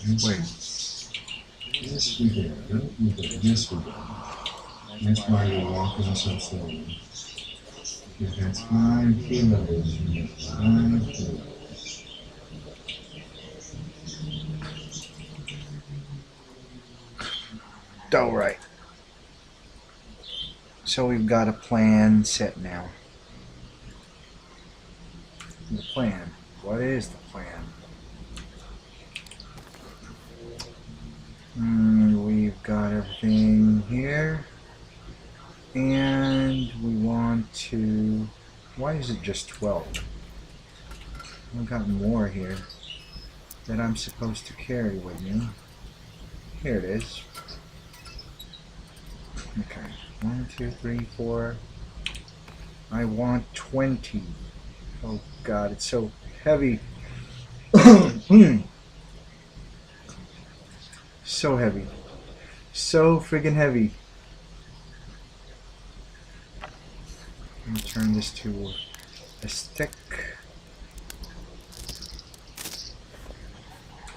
Wait. Yes, we did. Right? We did. Yes, we did. That's why you're walking so slowly. Because that's 5 kilos. 5 kilos. Alright. So we've got a plan set now. The plan. What is the plan? We've got everything here. And we want to... Why is it just 12? I've got more here that I'm supposed to carry with me. Here it is. Okay. 1, 2, 3, 4. I want 20. Oh god, it's so heavy. So heavy. So friggin' heavy. Let me turn this to a stick.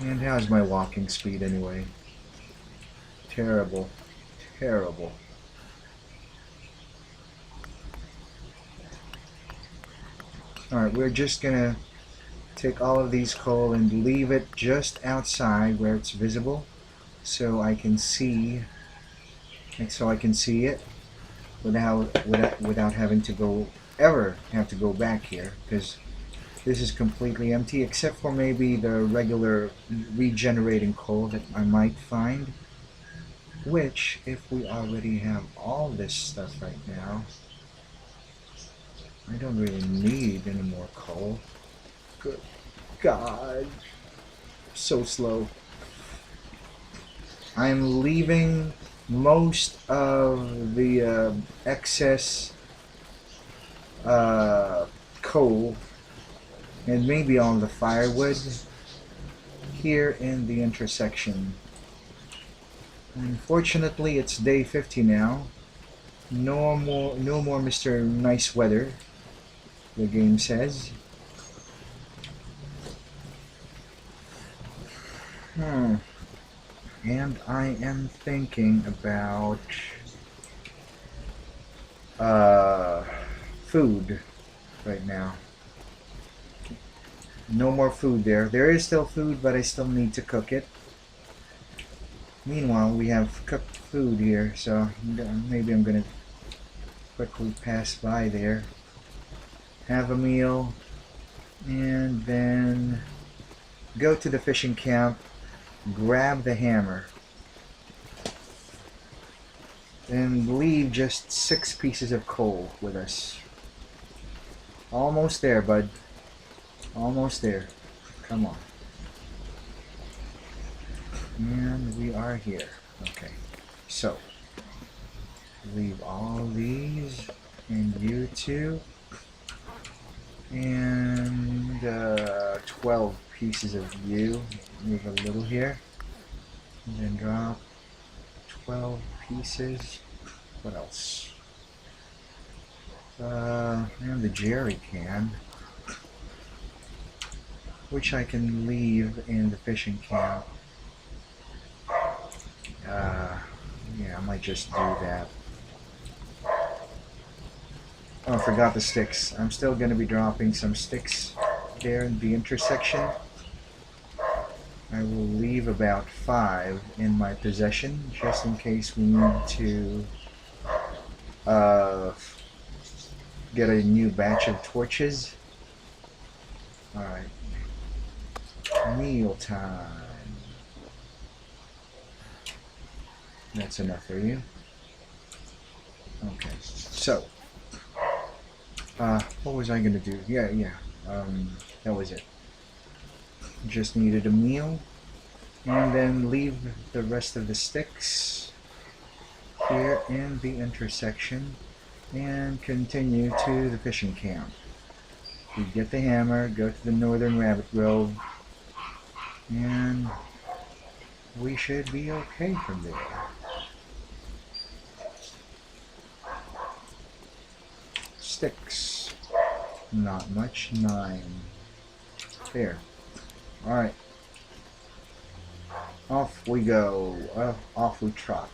And how's my walking speed anyway? Terrible. Terrible. Alright, we're just gonna take all of these coal and leave it just outside where it's visible so I can see it without having to have to go back here, because this is completely empty except for maybe the regular regenerating coal that I might find, which if we already have all this stuff right now, I don't really need any more coal. Good God, so slow. I'm leaving most of the excess coal and maybe all the firewood here in the intersection. Unfortunately, it's day 50 now. No more Mr. Nice Weather, the game says. And I am thinking about food right now. No more food there. There is still food, but I still need to cook it. Meanwhile, we have cooked food here, so maybe I'm gonna quickly pass by there, have a meal, and then go to the fishing camp, grab the hammer, and leave just 6 pieces of coal with us. Almost there, bud. Almost there. Come on. And we are here. Okay. So, leave all these, and you too. And 12 pieces of you. Move a little here. And then drop 12 pieces. What else? And the jerry can, which I can leave in the fishing camp. Yeah, I might just do that. Oh, I forgot the sticks. I'm still going to be dropping some sticks there in the intersection. I will leave about 5 in my possession, just in case we need to get a new batch of torches. Alright. Meal time. That's enough for you. Okay. So, what was I gonna do? Yeah. That was it. Just needed a meal, and then leave the rest of the sticks here in the intersection and continue to the fishing camp. We get the hammer, go to the northern rabbit grove, and we should be okay from there. Sticks. Not much. 9. There. Alright. Off we go. Off we trot.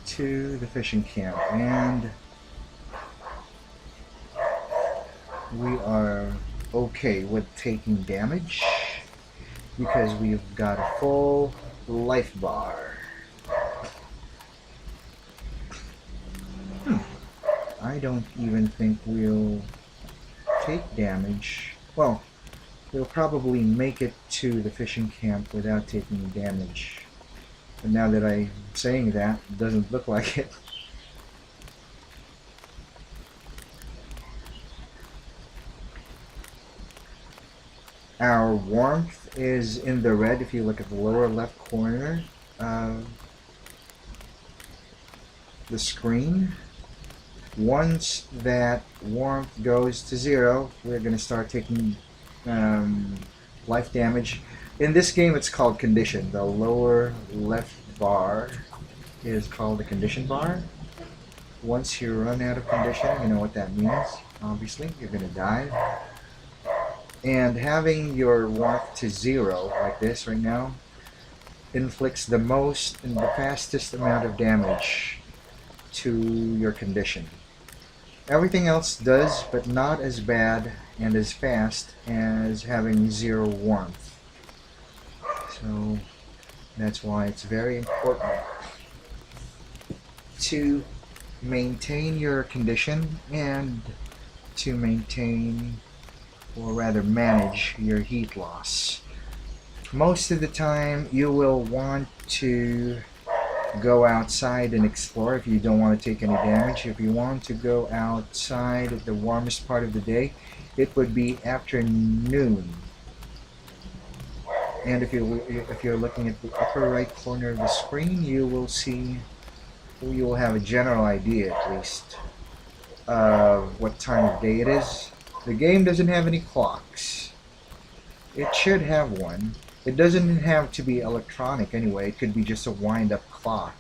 To the fishing camp, and we are okay with taking damage because we've got a full life bar. I don't even think we'll take damage. Well, we'll probably make it to the fishing camp without taking damage. But now that I'm saying that, it doesn't look like it. Our warmth is in the red if you look at the lower left corner of the screen. Once that warmth goes to 0, we're going to start taking life damage. In this game, it's called condition. The lower left bar is called the condition bar. Once you run out of condition, you know what that means. Obviously, you're going to die. And having your warmth to 0, like this right now, inflicts the most and the fastest amount of damage to your condition. Everything else does, but not as bad and as fast as having 0 warmth. So that's why it's very important to maintain your condition and to maintain, or rather manage, your heat loss. Most of the time you will want to go outside and explore if you don't want to take any damage. If you want to go outside at the warmest part of the day, it would be afternoon. And if you're looking at the upper right corner of the screen, you will see, you will have a general idea at least of what time of day it is. The game doesn't have any clocks. It should have one. It doesn't have to be electronic anyway. It could be just a wind-up clock.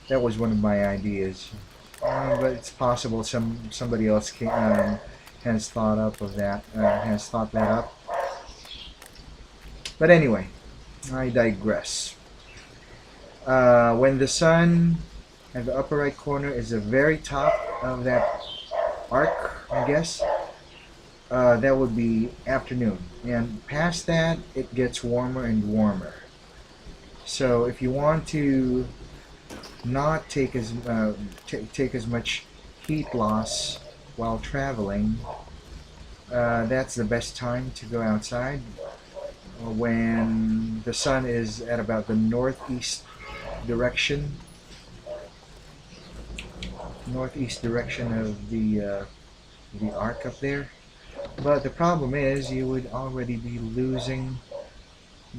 That was one of my ideas, but it's possible somebody else has thought up of that. Has thought that up. But anyway, I digress. When the sun at the upper right corner is the very top of that arc, I guess, that would be afternoon, and past that it gets warmer and warmer. So if you want to not take as much heat loss while traveling, that's the best time to go outside, when the sun is at about the northeast direction of the arc up there. But the problem is you would already be losing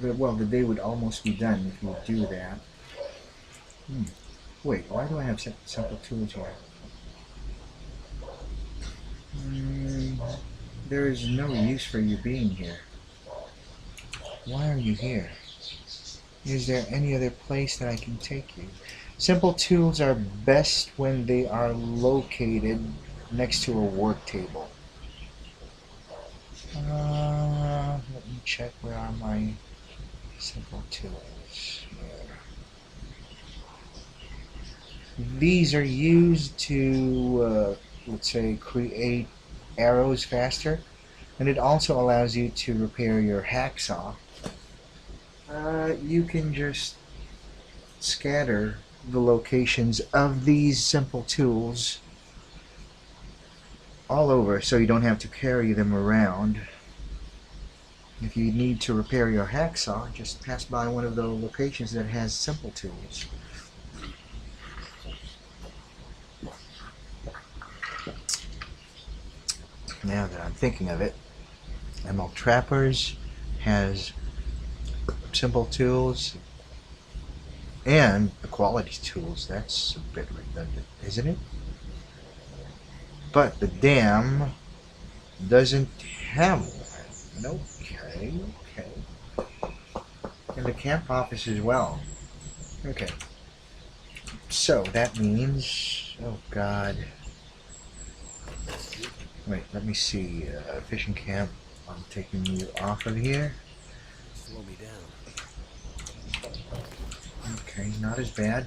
the day would almost be done if you do that. Wait, why do I have simple tools here? There is no use for you being here. Why are you here? Is there any other place that I can take you? Simple tools are best when they are located next to a work table. Let me check, where are my simple tools here. These are used to, let's say, create arrows faster, and it also allows you to repair your hacksaw. You can just scatter the locations of these simple tools all over, so you don't have to carry them around. If you need to repair your hacksaw, just pass by one of the locations that has simple tools. Now that I'm thinking of it, Emerald Trappers has simple tools and equality tools. That's a bit redundant, isn't it? But the dam doesn't have one. Okay. And the camp office as well. Okay. So that means, oh God. Wait, let me see. Fishing camp. I'm taking you off of here. Slow me down. Okay, not as bad.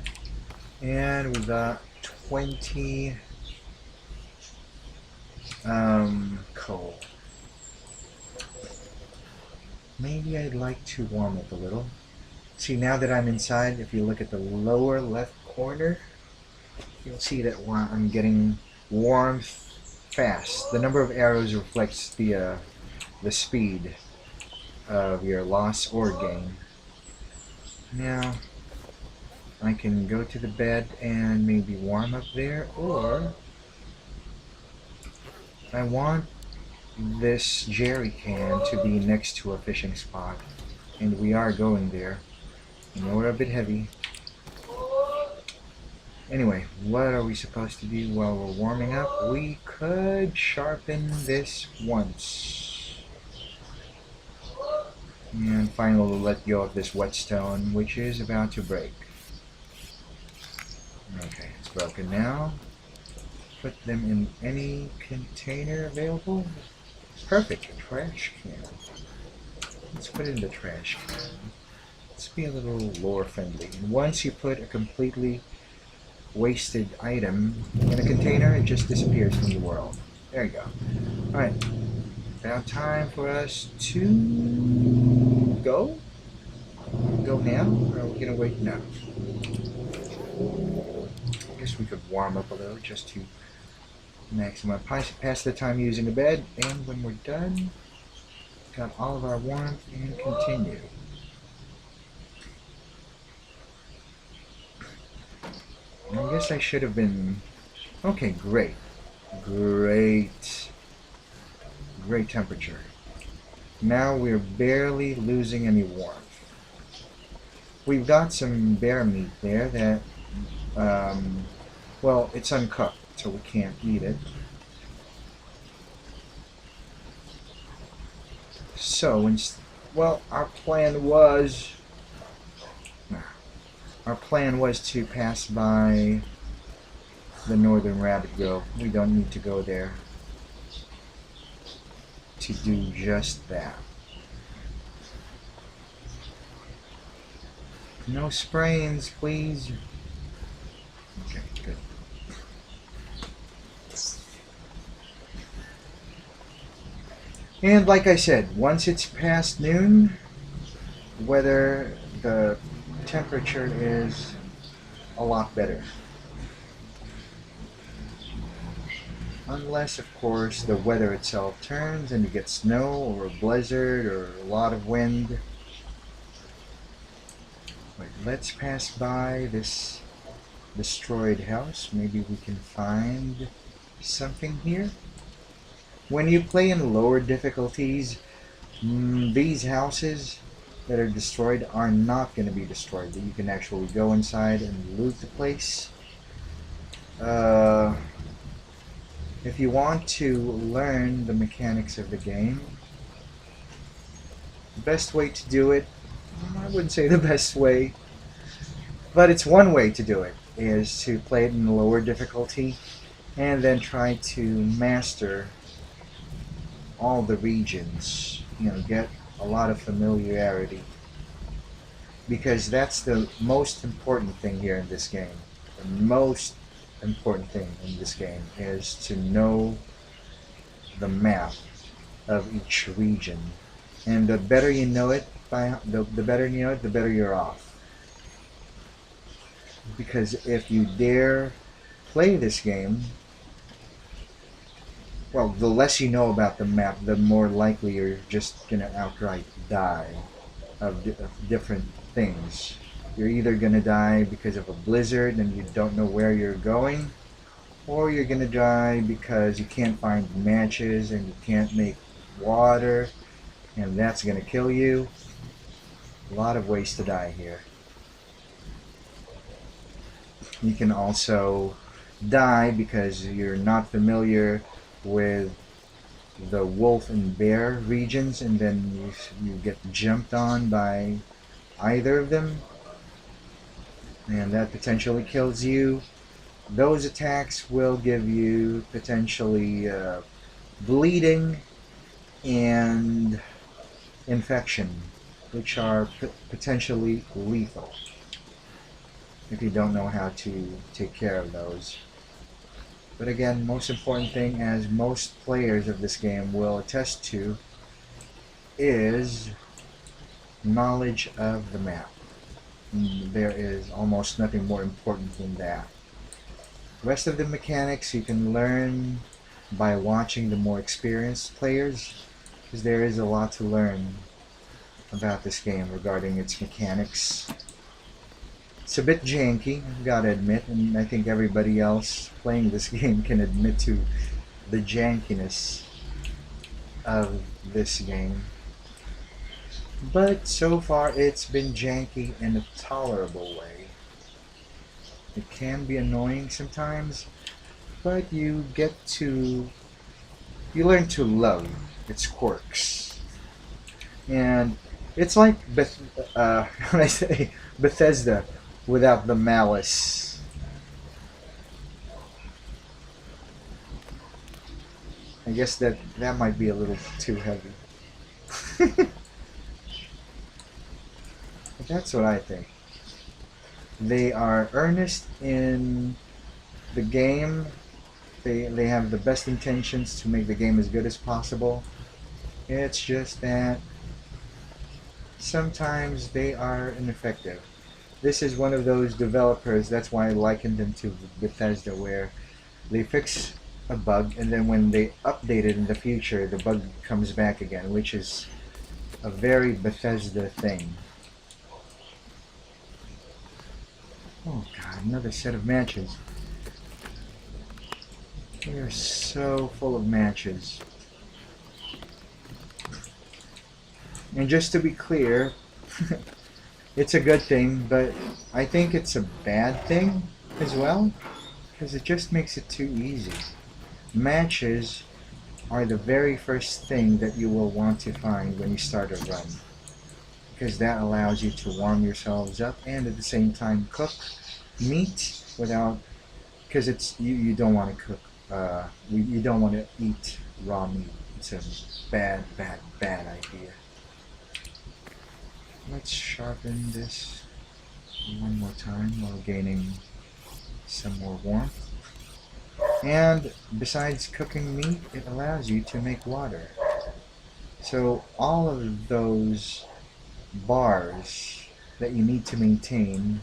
And we got 20 coal. Maybe I'd like to warm up a little. See, now that I'm inside, if you look at the lower left corner, you'll see that I'm getting warm fast. The number of arrows reflects the speed of your loss or gain. Now, I can go to the bed and maybe warm up there, or I want this jerry can to be next to a fishing spot, and we are going there. I know we're a bit heavy. Anyway, what are we supposed to do while we're warming up? We could sharpen this once. And finally let go of this whetstone, which is about to break. Okay, it's broken now. Put them in any container available. Perfect, a trash can. Let's put it in the trash can. Let's be a little lore friendly. And once you put a completely wasted item in a container, it just disappears from the world. There you go. Alright. Now time for us to go? Go now? Or are we gonna wait now? I guess we could warm up a little just to maximum pass the time using the bed, and when we're done, got all of our warmth and continue. I guess I should have been... Okay, great. Great temperature. Now we're barely losing any warmth. We've got some bear meat there that, well, it's uncooked, so we can't eat it. So, well, our plan was to pass by the northern rabbit grove. We don't need to go there to do just that. No sprayings, please. Okay, good. And like I said, once it's past noon, whether the temperature is a lot better. Unless, of course, the weather itself turns and you get snow or a blizzard or a lot of wind. Wait, let's pass by this destroyed house. Maybe we can find something here. When you play in lower difficulties, these houses that are destroyed are not going to be destroyed. You can actually go inside and loot the place. If you want to learn the mechanics of the game, the best way to do it, I wouldn't say the best way, but it's one way to do it, is to play it in lower difficulty and then try to master all the regions, get a lot of familiarity, because that's the most important thing here in this game. The most important thing in this game is to know the map of each region, and the better you know it, the better you're off. Because if you dare play this game, well, the less you know about the map, the more likely you're just gonna outright die of different things. You're either gonna die because of a blizzard and you don't know where you're going, or you're gonna die because you can't find matches and you can't make water, and that's gonna kill you. A lot of ways to die here. You can also die because you're not familiar with the wolf and bear regions, and then you get jumped on by either of them, and that potentially kills you. Those attacks will give you potentially bleeding and infection, which are potentially lethal if you don't know how to take care of those. But again, most important thing, as most players of this game will attest to, is knowledge of the map. There is almost nothing more important than that. The rest of the mechanics you can learn by watching the more experienced players, because there is a lot to learn about this game regarding its mechanics. It's a bit janky, I've got to admit, and I think everybody else playing this game can admit to the jankiness of this game. But so far it's been janky in a tolerable way. It can be annoying sometimes, but you learn to love its quirks. And it's like when I say Bethesda without the malice. I guess that might be a little too heavy. But that's what I think. They are earnest in the game. They have the best intentions to make the game as good as possible. It's just that sometimes they are ineffective. This is one of those developers, that's why I likened them to Bethesda, where they fix a bug and then when they update it in the future, the bug comes back again, which is a very Bethesda thing. Oh god, another set of matches. We are so full of matches. And just to be clear, it's a good thing, but I think it's a bad thing as well, because it just makes it too easy. Matches are the very first thing that you will want to find when you start a run, because that allows you to warm yourselves up and at the same time cook meat without, because it's you don't want to cook you don't want to eat raw meat. It's a bad idea. Let's sharpen this one more time while gaining some more warmth. And besides cooking meat, it allows you to make water. So all of those bars that you need to maintain,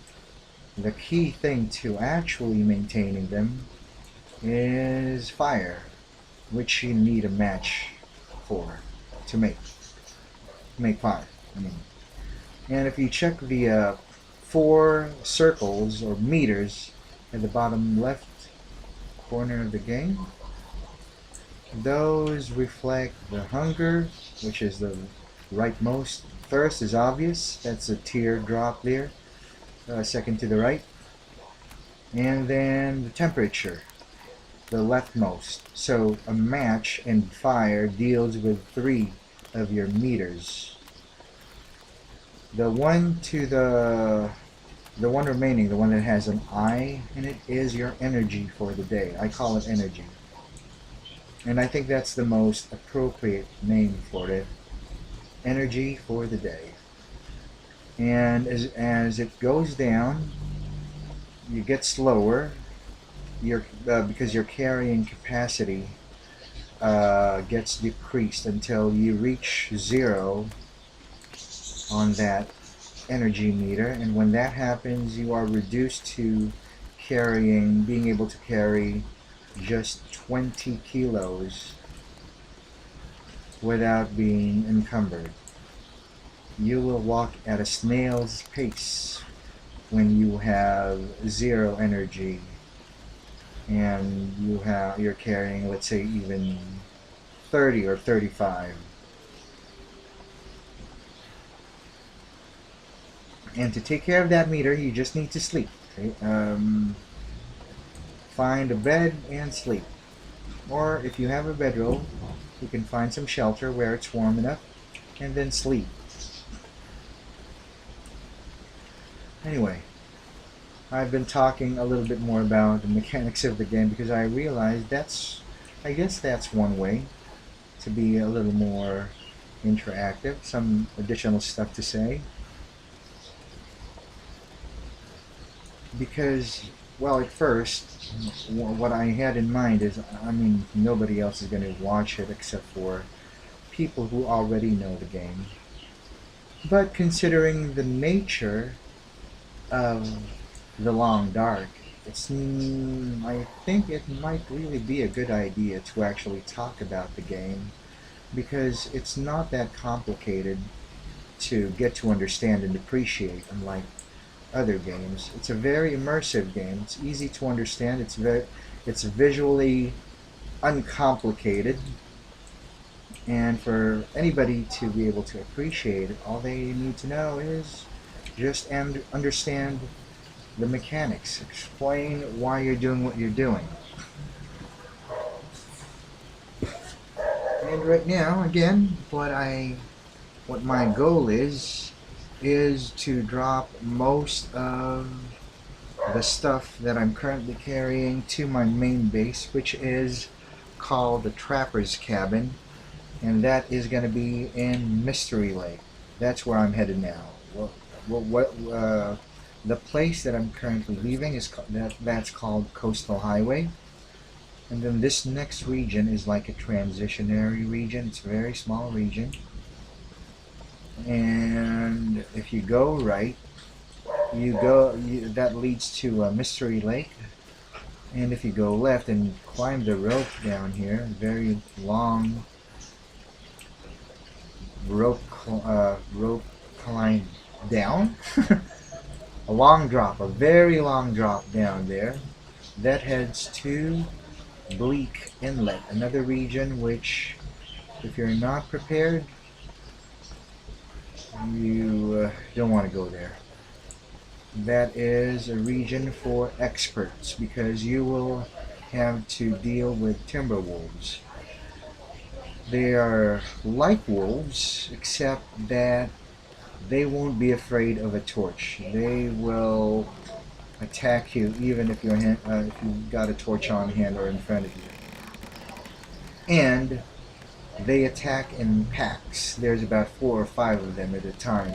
the key thing to actually maintaining them is fire, which you need a match for to make fire. And if you check the 4 circles or meters at the bottom left corner of the game, those reflect the hunger, which is the rightmost. Thirst is obvious, that's a teardrop there, second to the right. And then the temperature, the leftmost. So a match and fire deals with 3 of your meters. The one to the one remaining, the one that has an I in it, is your energy for the day. I call it energy. And I think that's the most appropriate name for it. Energy for the day. And as it goes down, you get slower. Because your carrying capacity gets decreased until you reach 0 on that energy meter, and when that happens you are reduced to being able to carry just 20 kilos without being encumbered. You will walk at a snail's pace when you have 0 energy and you're carrying, let's say, even 30 or 35. And to take care of that meter, you just need to sleep. Okay? Find a bed and sleep. Or if you have a bedroll, you can find some shelter where it's warm enough and then sleep. Anyway, I've been talking a little bit more about the mechanics of the game because I realized I guess that's one way to be a little more interactive, some additional stuff to say. Because, well, at first, what I had in mind is, I mean, nobody else is going to watch it except for people who already know the game. But considering the nature of the Long Dark, I think it might really be a good idea to actually talk about the game, because it's not that complicated to get to understand and appreciate, unlike other games. It's a very immersive game. It's easy to understand. It's visually uncomplicated, and for anybody to be able to appreciate it, all they need to know is just understand the mechanics. Explain why you're doing what you're doing. And right now, again, what my goal is to drop most of the stuff that I'm currently carrying to my main base, which is called the Trapper's Cabin, and that is going to be in Mystery Lake. That's where I'm headed now. The place that I'm currently leaving is that's called Coastal Highway, and then this next region is like a transitionary region. It's a very small region, and if you go right, that leads to Mystery Lake, and if you go left and climb the rope down here, very long rope climb down, a very long drop down there, that heads to Bleak Inlet, another region which, if you're not prepared, you don't want to go there. That is a region for experts, because you will have to deal with timber wolves. They are like wolves, except that they won't be afraid of a torch. They will attack you even if you've got a torch on hand or in front of you. And they attack in packs. There's about 4 or 5 of them at a time.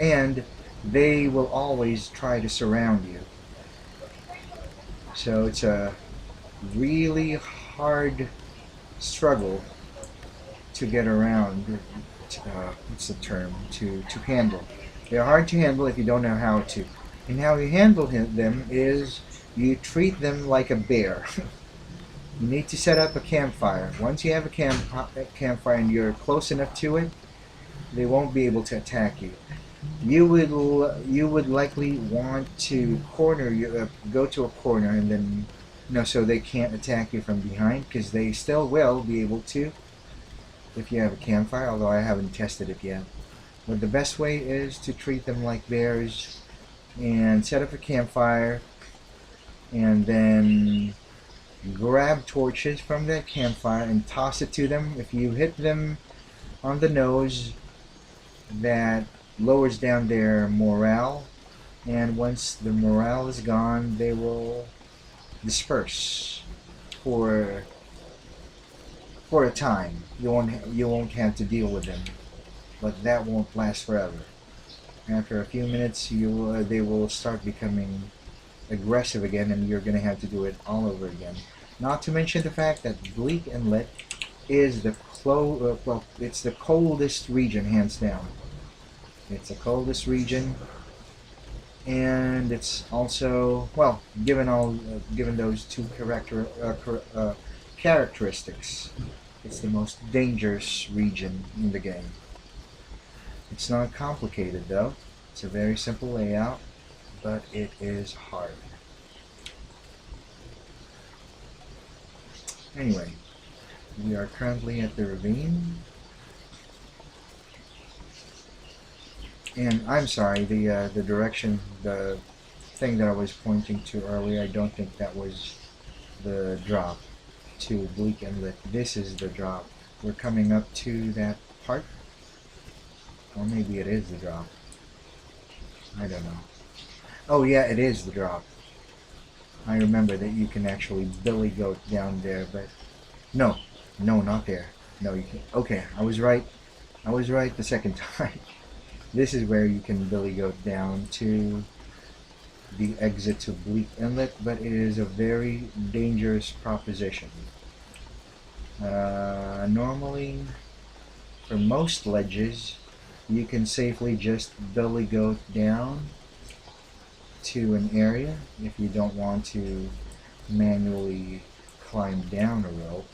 And they will always try to surround you. So it's a really hard struggle to get around. What's the term? To handle. They're hard to handle if you don't know how to. And how you handle them is you treat them like a bear. You need to set up a campfire. Once you have a campfire and you're close enough to it, they won't be able to attack you. You would likely want to go to a corner, and then so they can't attack you from behind, because they still will be able to if you have a campfire, although I haven't tested it yet. But the best way is to treat them like bears and set up a campfire, and then grab torches from that campfire and toss it to them. If you hit them on the nose, that lowers down their morale, and once the morale is gone, they will disperse for a time. You won't have to deal with them, but that won't last forever. After a few minutes, they will start becoming aggressive again, and you're going to have to do it all over again. Not to mention the fact that Bleak Inlet is it's the coldest region, hands down. It's the coldest region, and it's also, well, given those two characteristics, it's the most dangerous region in the game. It's not complicated though. It's a very simple layout, but it is hard. Anyway, we are currently at the ravine. And I'm sorry, the direction, the thing that I was pointing to earlier, I don't think that was the drop to Bleak Inlet. This is the drop. We're coming up to that part. Or maybe it is the drop. I don't know. Oh yeah, it is the drop. I remember that you can actually billy goat down there, but no, No, not there. No, you can. Okay, I was right. I was right the second time. This is where you can billy goat down to the exit to Bleak Inlet, but it is a very dangerous proposition. Normally, for most ledges, you can safely just billy goat down to an area if you don't want to manually climb down a rope.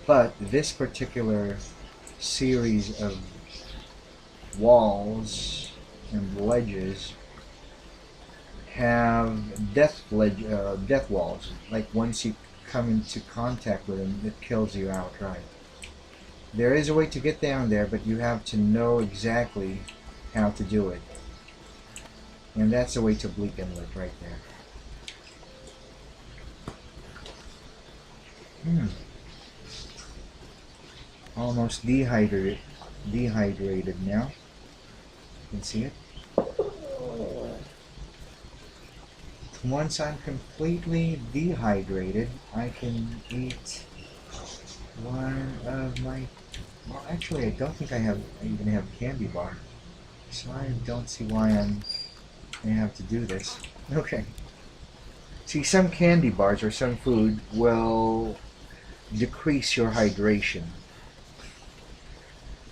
But this particular series of walls and ledges have death walls. Like once you come into contact with them, it kills you outright. There is a way to get down there, but you have to know exactly how to do it. And that's the way to Bleak Inlet right there. Almost dehydrated now. You can see it. Once I'm completely dehydrated, I can eat one of my... Well, actually, I don't think I even have candy bar. So I don't see why I have to do this. Okay. See, some candy bars or some food will decrease your hydration.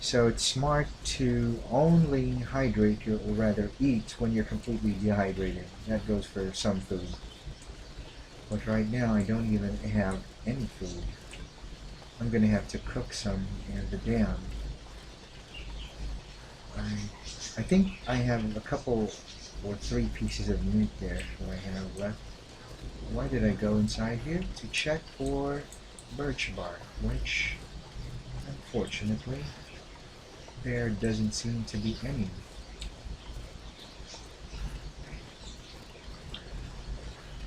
So it's smart to only hydrate, or rather eat, when you're completely dehydrated. That goes for some food. But right now I don't even have any food. I'm going to have to cook some in the dam. I think I have a couple or 3 pieces of meat there that I have left. Why did I go inside here? To check for birch bark, which unfortunately there doesn't seem to be any.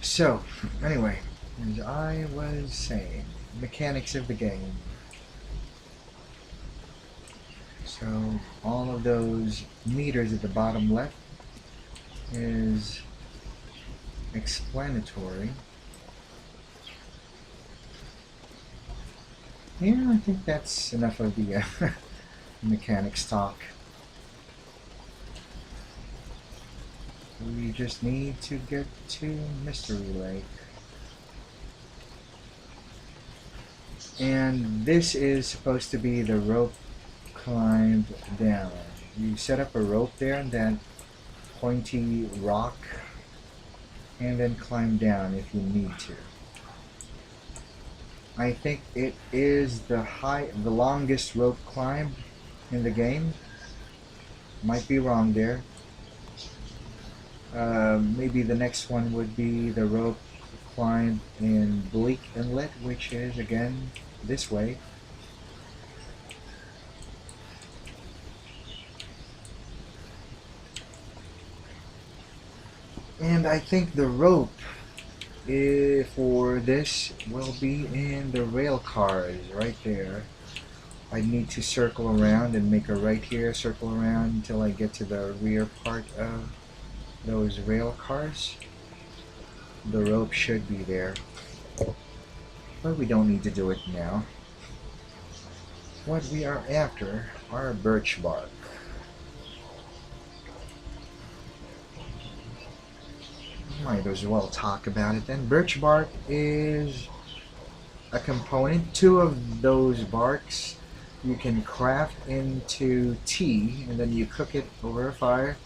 So, anyway, as I was saying, mechanics of the game. So, all of those meters at the bottom left is explanatory. Yeah, I think that's enough of the mechanics talk. We just need to get to Mystery Lake. And this is supposed to be the rope climb down. You set up a rope there and then pointy rock and then climb down if you need to. I think it is the longest rope climb in the game. Might be wrong there. Maybe the next one would be the rope climb in Bleak Inlet, which is again this way. And I think the rope for this will be in the rail cars right there. I need to circle around and make a right here, circle around until I get to the rear part of those rail cars. The rope should be there, but we don't need to do it now. What we are after are birch bark. Might as well talk about it then. Birch bark is a component. 2 of those barks you can craft into tea, and then you cook it over a fire.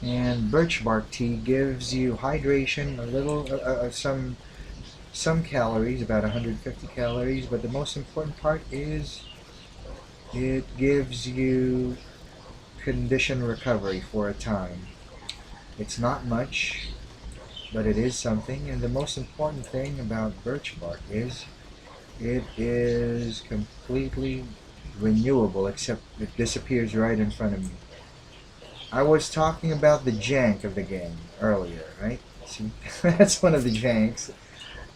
And birch bark tea gives you hydration, a little, some calories, about 150 calories. But the most important part is it gives you condition recovery for a time. It's not much, but it is something. And the most important thing about birch bark is it is completely renewable, except it disappears right in front of me. I was talking about the jank of the game earlier, right? See, that's one of the janks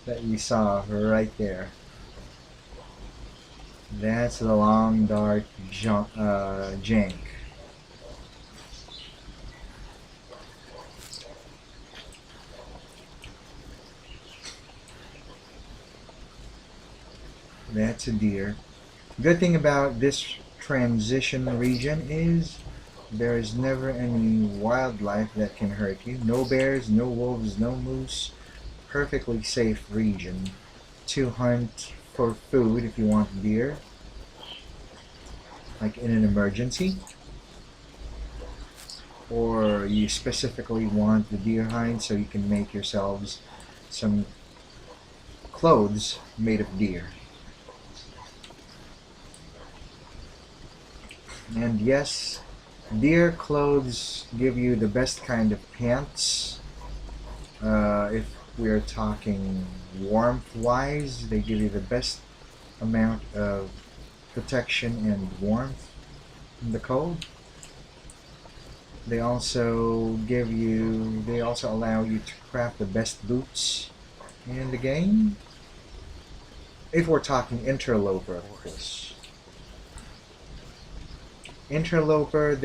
that you saw right there. That's the long dark jank. That's a deer. Good thing about this transition region is there is never any wildlife that can hurt you. No bears, no wolves, no moose. Perfectly safe region to hunt for food if you want deer, like in an emergency, or you specifically want the deer hide so you can make yourselves some clothes made of deer. And yes, deer clothes give you the best kind of pants. If we're talking warmth wise, they give you the best amount of protection and warmth in the cold. They also allow you to craft the best boots in the game. If we're talking Interloper, of course. Interloper,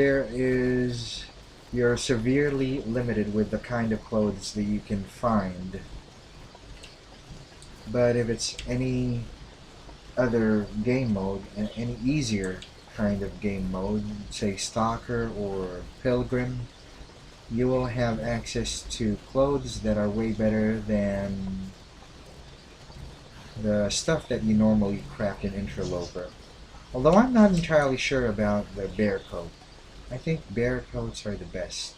you're severely limited with the kind of clothes that you can find. But if it's any other game mode, and any easier kind of game mode, say Stalker or Pilgrim, you will have access to clothes that are way better than the stuff that you normally craft in Interloper. Although I'm not entirely sure about the bear coat. I think bear coats are the best.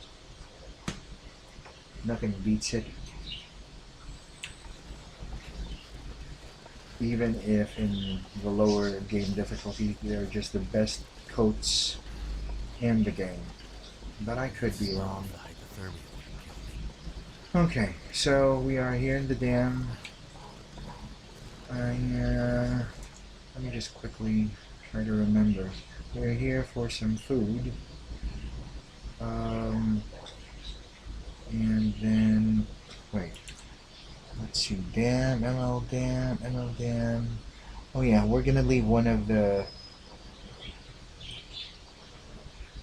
Nothing beats it. Even if in the lower game difficulty, they're just the best coats in the game. But I could be wrong. The hypothermia wouldn't kill me. Okay, so we are here in the dam. Let me just quickly try to remember. We're here for some food. And then, wait. Let's see, dam, ML dam, ML dam. Oh yeah, we're gonna leave one of the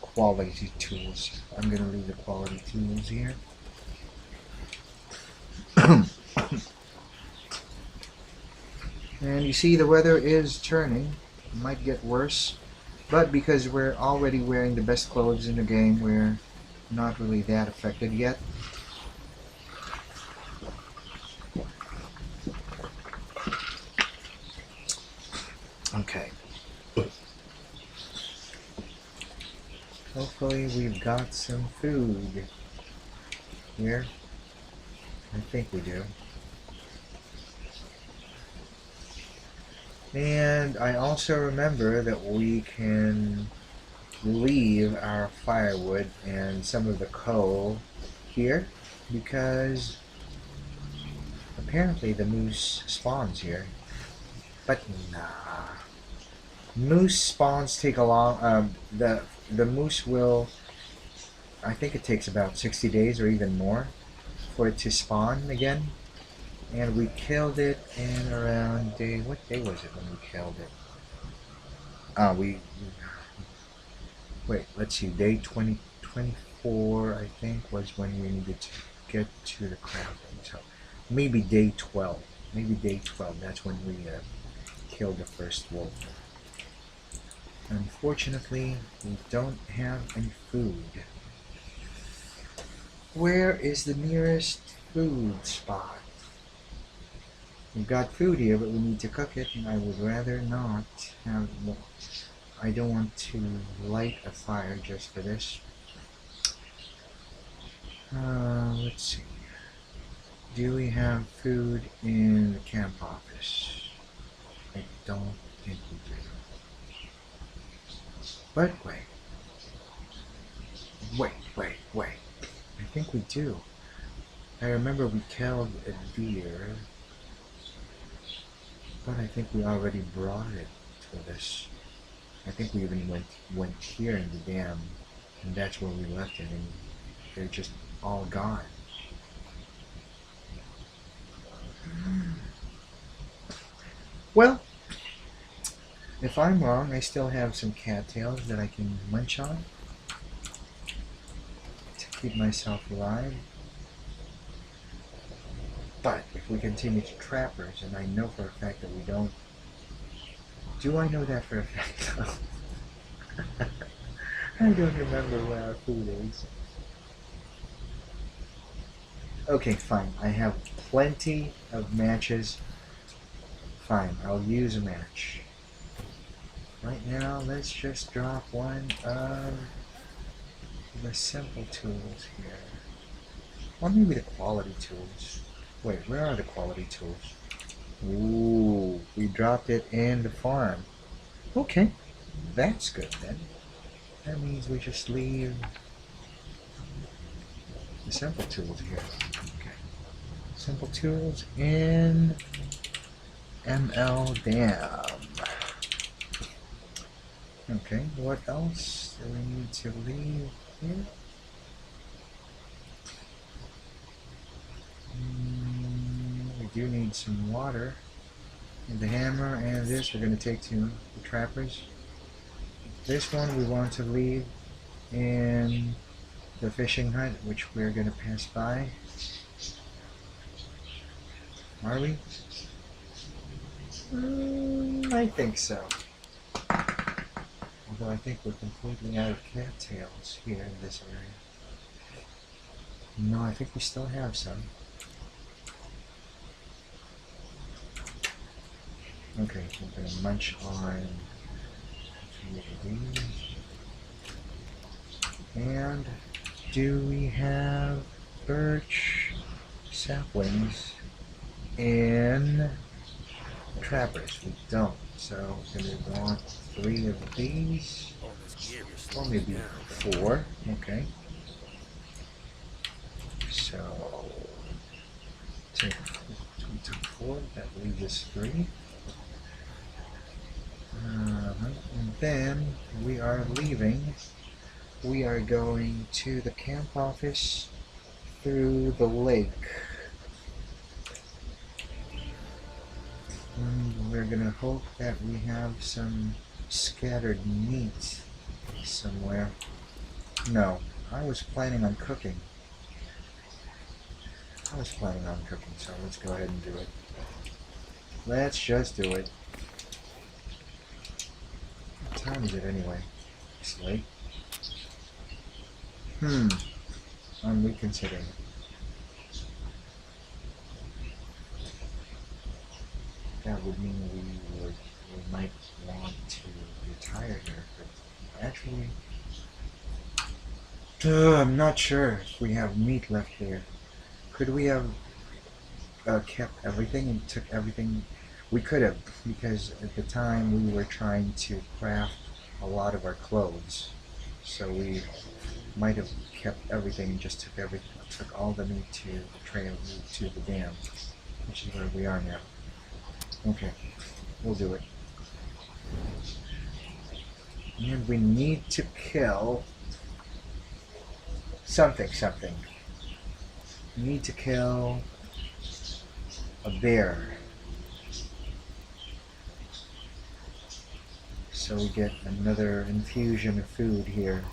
quality tools. I'm gonna leave the quality tools here. And you see the weather is turning. It might get worse. But because we're already wearing the best clothes in the game, we're not really that affected yet. Okay. Hopefully we've got some food here. I think we do. And I also remember that we can leave our firewood and some of the coal here because apparently the moose spawns here. But nah. Moose spawns take a long the moose will, I think it takes about 60 days or even more for it to spawn again. And we killed it in around what day was it when we killed it? Wait, let's see, day 24 I think was when we needed to get to the crafting. So maybe day 12. Maybe day 12, that's when we killed the first wolf. Unfortunately, we don't have any food. Where is the nearest food spot? We've got food here, but we need to cook it, and I would rather not have. I don't want to light a fire just for this. Let's see. Do we have food in the camp office? I don't think we do. But wait. I think we do. I remember we killed a deer. But I think we already brought it to this. I think we even went here in the dam, and that's where we left it, and they're just all gone. Well, if I'm wrong, I still have some cattails that I can munch on to keep myself alive. But if we continue to trappers, and I know for a fact that we don't Do I know that for a fact? I don't remember where our food is. Okay, fine. I have plenty of matches. Fine, I'll use a match. Right now, let's just drop one of the simple tools here. Or maybe the quality tools. Wait, where are the quality tools? Ooh, we dropped it in the farm. Okay, that's good then. That means we just leave the simple tools here. Okay. Simple tools in ML Dam. Okay, what else do we need to leave here? We do need some water. And the hammer and this we're going to take to the trappers. This one we want to leave in the fishing hut, which we're going to pass by. Are we? I think so. Although I think we're completely out of cattails here in this area. No, I think we still have some. Okay, we're going to munch on a few of these. And do we have birch saplings in trappers? We don't. So we're going to want 3 of these. All this gear you're Or slowing maybe down. 4. Okay. So take, we took 4. That leaves us 3. And then we are leaving. We are going to the camp office through the lake. And we're gonna hope that we have some scattered meat somewhere. No, I was planning on cooking. So let's go ahead and do it. Let's just do it. What time is it anyway? It's late. I'm reconsidering. That would mean we might want to retire here, but actually, I'm not sure if we have meat left here. Could we have kept everything and took everything? We could have, because at the time we were trying to craft a lot of our clothes, so we might have kept everything and just took all the meat to the trail to the dam, which is where we are now. Okay, we'll do it. And we need to kill something. We need to kill a bear. So we get another infusion of food here.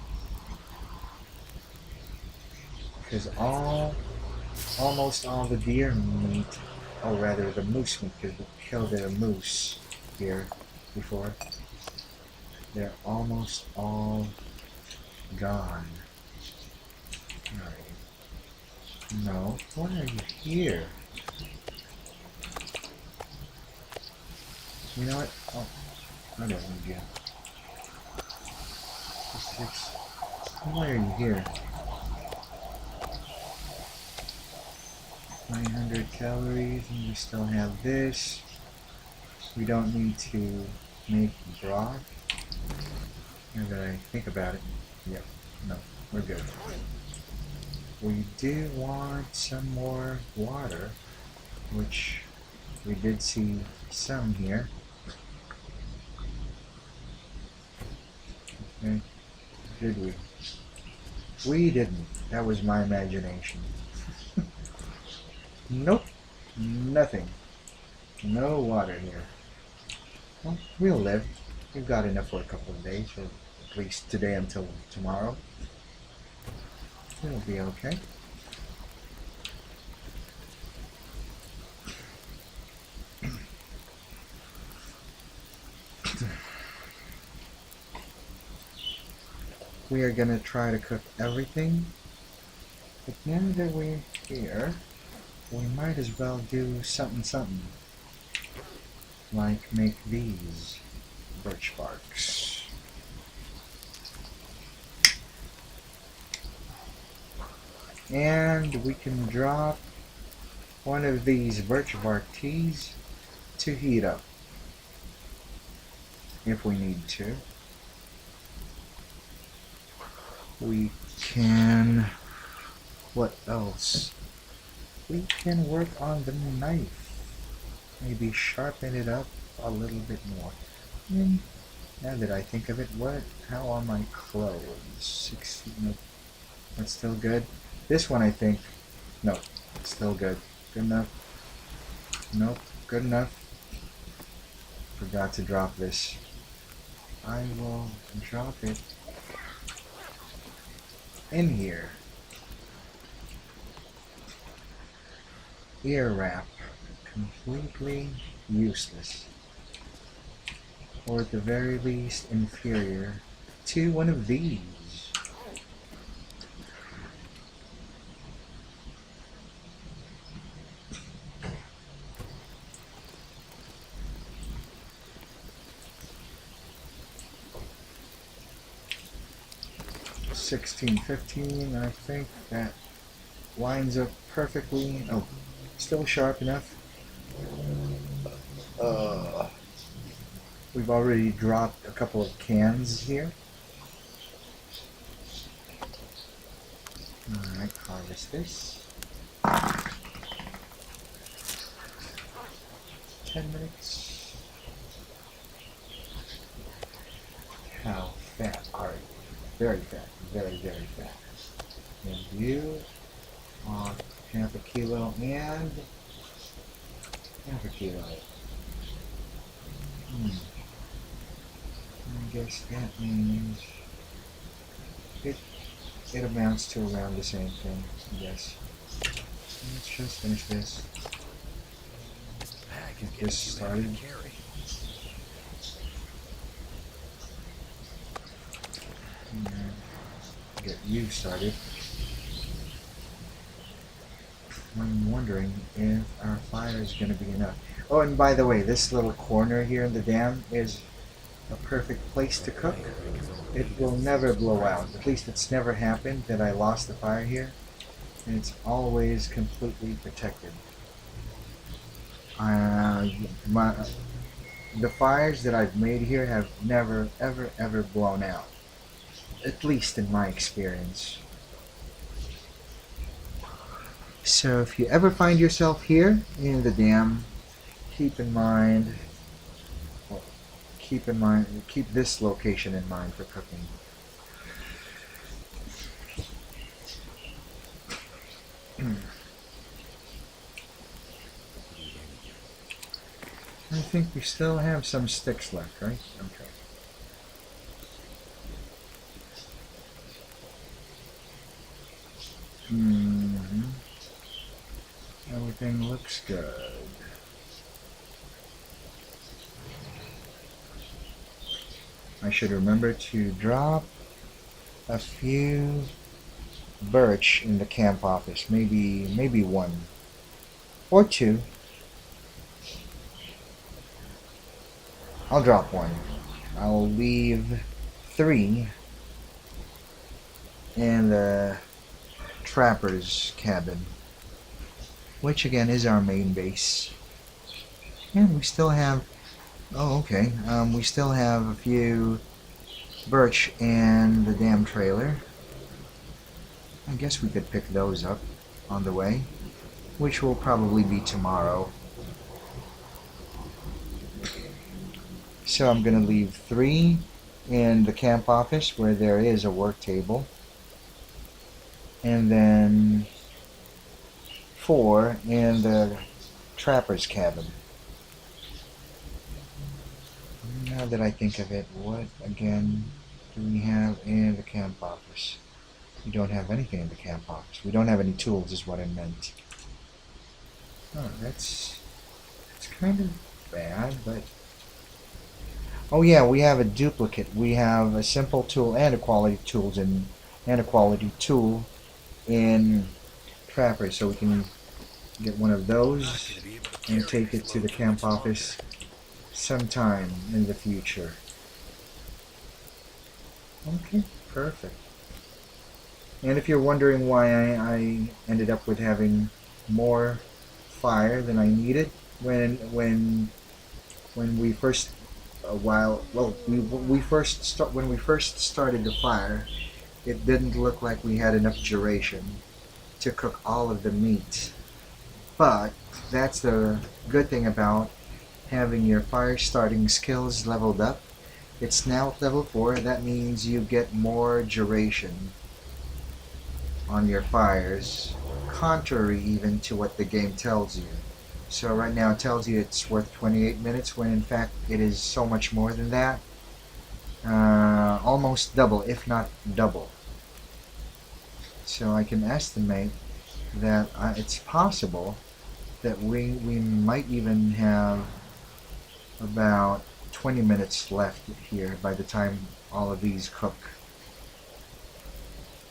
Because almost all the deer meat, or rather the moose meat, because we killed a moose here before, they're almost all gone. Alright. No, why are you here? You know what? Oh, I don't need you. Why are you here? 900 calories, and we still have this. We don't need to make broth. Now that I think about it, yep, no, we're good. We do want some more water, which we did see some here. Okay, did we? We didn't. That was my imagination. Nope, nothing. No water here. Well, we'll live. We've got enough for a couple of days, or at least today until tomorrow. It'll be okay. We are gonna try to cook everything, but now that we're here, we might as well do something. Like make these birch barks. And we can drop one of these birch bark teas to heat up if we need to. We can, what else? We can work on the knife. Maybe sharpen it up a little bit more. And now that I think of it, how are my clothes? 16, nope. That's still good. This one I think, no, it's still good. Good enough. Nope, good enough. Forgot to drop this. I will drop it in here. Ear wrap. Completely useless. Or at the very least inferior to one of these. $16.15, I think that lines up perfectly. Oh, still sharp enough. We've already dropped a couple of cans here. Alright, harvest this. 10 minutes. How fat are you? Very fat. Very, very fat. And you are half a kilo and half a kilo. I guess that means it amounts to around the same thing, I guess. Let's just finish this. Get this started. And get you started. I'm wondering if our fire is going to be enough. Oh, and by the way, this little corner here in the dam is a perfect place to cook. It will never blow out. At least it's never happened that I lost the fire here. And it's always completely protected. The fires that I've made here have never, ever blown out. At least in my experience. So if you ever find yourself here in the dam, keep this location in mind for cooking. I think we still have some sticks left, right? Okay. Everything looks good. I should remember to drop a few birch in the camp office. Maybe one or two. I'll drop one. I'll leave 3 in the trapper's cabin, which again is our main base. And we still have, oh okay, we still have a few birch in the dam trailer. I guess we could pick those up on the way, which will probably be tomorrow. So I'm going to leave 3 in the camp office where there is a work table, and then 4 in the trapper's cabin. Now that I think of it, what again do we have in the camp office? We don't have anything in the camp office. We don't have any tools is what I meant. Oh, that's kind of bad, but Oh yeah, we have a duplicate. We have a simple tool and a quality tool in Trapper, so we can get one of those and take it to the camp office sometime in the future. Okay, perfect. And if you're wondering why I ended up with having more fire than I needed when we first when we first started the fire, it didn't look like we had enough duration to cook all of the meat. But that's the good thing about having your fire starting skills leveled up. It's now level 4. That means you get more duration on your fires, contrary even to what the game tells you. So right now it tells you it's worth 28 minutes when in fact it is so much more than that. Almost double, if not double. So I can estimate that it's possible that we might even have about 20 minutes left here by the time all of these cook.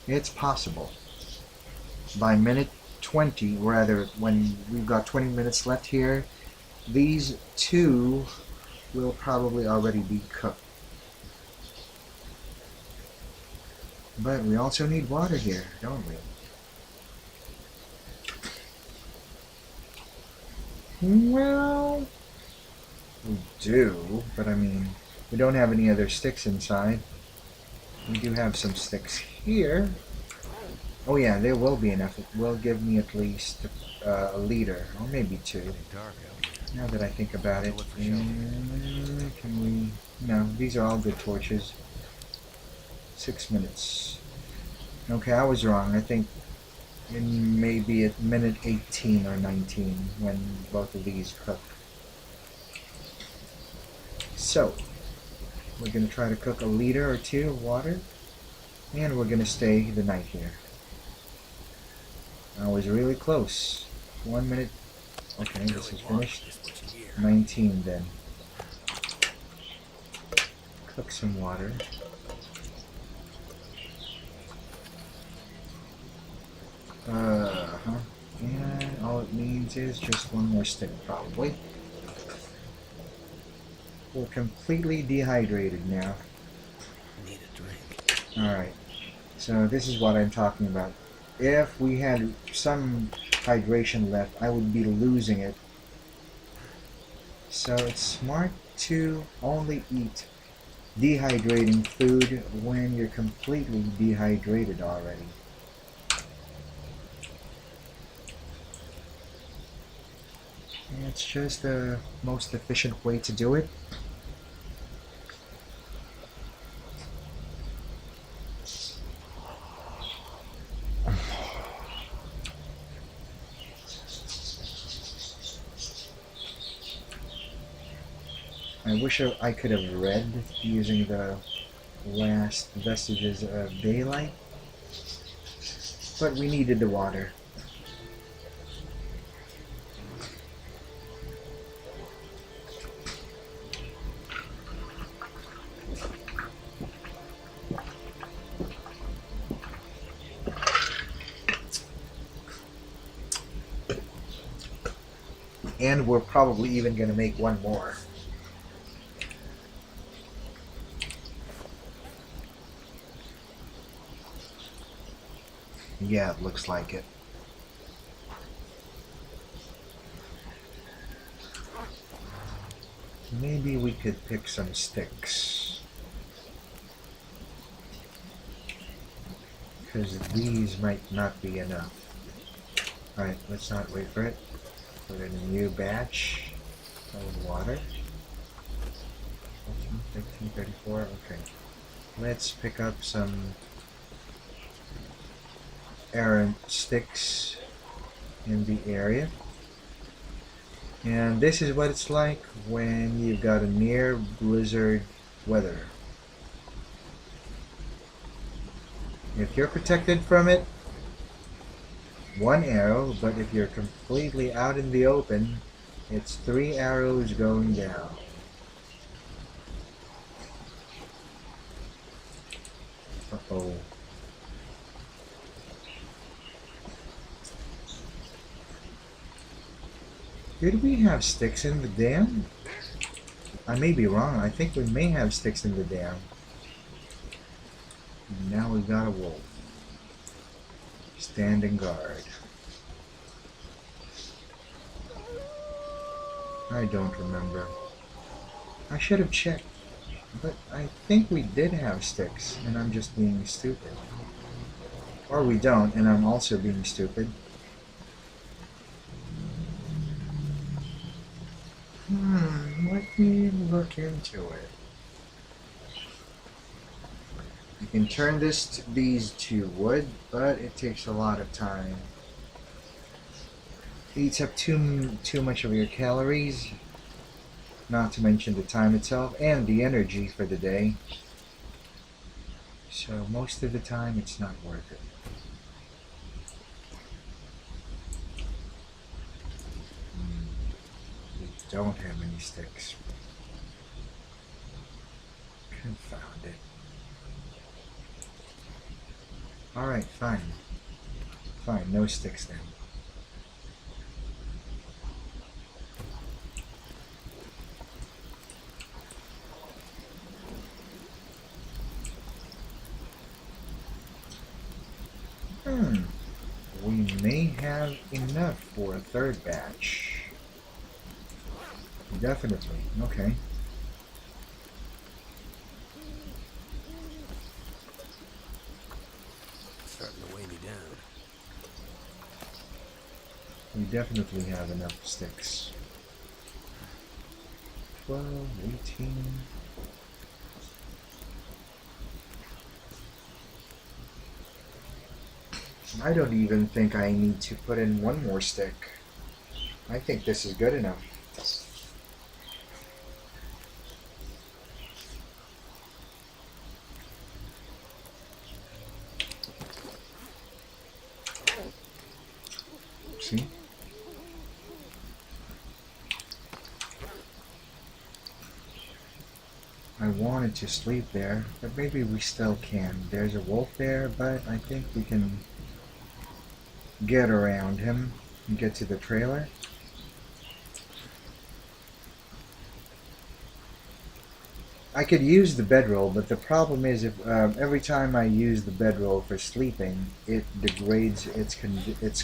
It's possible. By minute 20, rather, when we've got 20 minutes left here, these two will probably already be cooked. But we also need water here, don't we? Well, we do, but I mean, we don't have any other sticks inside. We do have some sticks here. Oh yeah, there will be enough. It will give me at least a liter, or maybe 2. Now that I think about it. Can we... No, these are all good torches. 6 minutes. Okay, I was wrong. I think maybe at minute 18 or 19 when both of these cook. So, we're going to try to cook a liter or 2 of water, and we're going to stay the night here. I was really close. 1 minute. Okay, this is finished. 19 then. Cook some water. And all it needs is just 1 more stick, probably. We're completely dehydrated now. Need a drink. Alright, so this is what I'm talking about. If we had some hydration left, I would be losing it. So it's smart to only eat dehydrating food when you're completely dehydrated already. It's just the most efficient way to do it. I wish I could have read using the last vestiges of daylight, but we needed the water. And we're probably even going to make 1 more. Yeah, it looks like it. Maybe we could pick some sticks. Because these might not be enough. Alright, let's not wait for it. Put in a new batch of water. 14, 15, 34, okay. Let's pick up some errant sticks in the area. And this is what it's like when you've got a near blizzard weather. If you're protected from it, 1 arrow, but if you're completely out in the open, it's 3 arrows going down. Did we have sticks in the dam? I may be wrong. I think we may have sticks in the dam. Now we've got a wolf. Standing guard. I don't remember. I should have checked. But I think we did have sticks, and I'm just being stupid. Or we don't, and I'm also being stupid. Let me look into it. You can turn these to wood, but it takes a lot of time. It eats up too much of your calories, not to mention the time itself and the energy for the day. So most of the time, it's not worth it. We don't have any sticks. Confound it. Alright, fine. Fine, no sticks then. We may have enough for a third batch. Definitely. Okay. Starting to weigh me down. We definitely have enough sticks. 12, 18... I don't even think I need to put in one more stick. I think this is good enough. See? I wanted to sleep there, but maybe we still can. There's a wolf there, but I think we can get around him and get to the trailer. I could use the bedroll, but the problem is if every time I use the bedroll for sleeping, it degrades its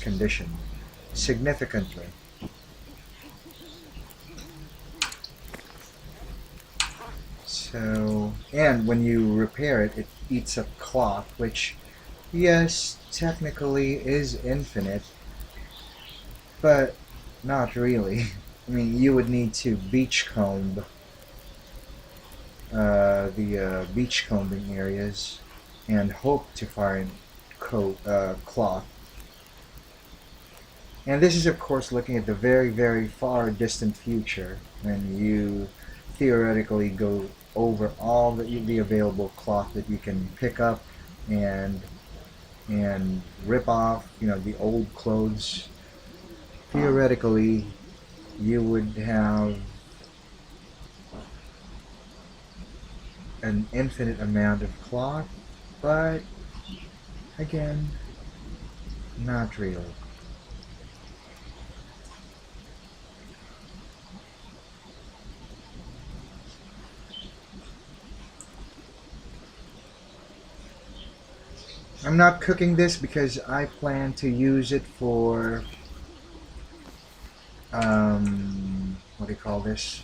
condition significantly. So, and when you repair it, it eats up cloth, which, yes, technically is infinite, but not really. I mean, you would need to beachcomb the beachcombing areas and hope to find cloth. And this is, of course, looking at the very, very far distant future when you theoretically go over all the available cloth that you can pick up and rip off, you know, the old clothes. Theoretically, you would have an infinite amount of cloth, but again, not really. I'm not cooking this because I plan to use it for what do you call this?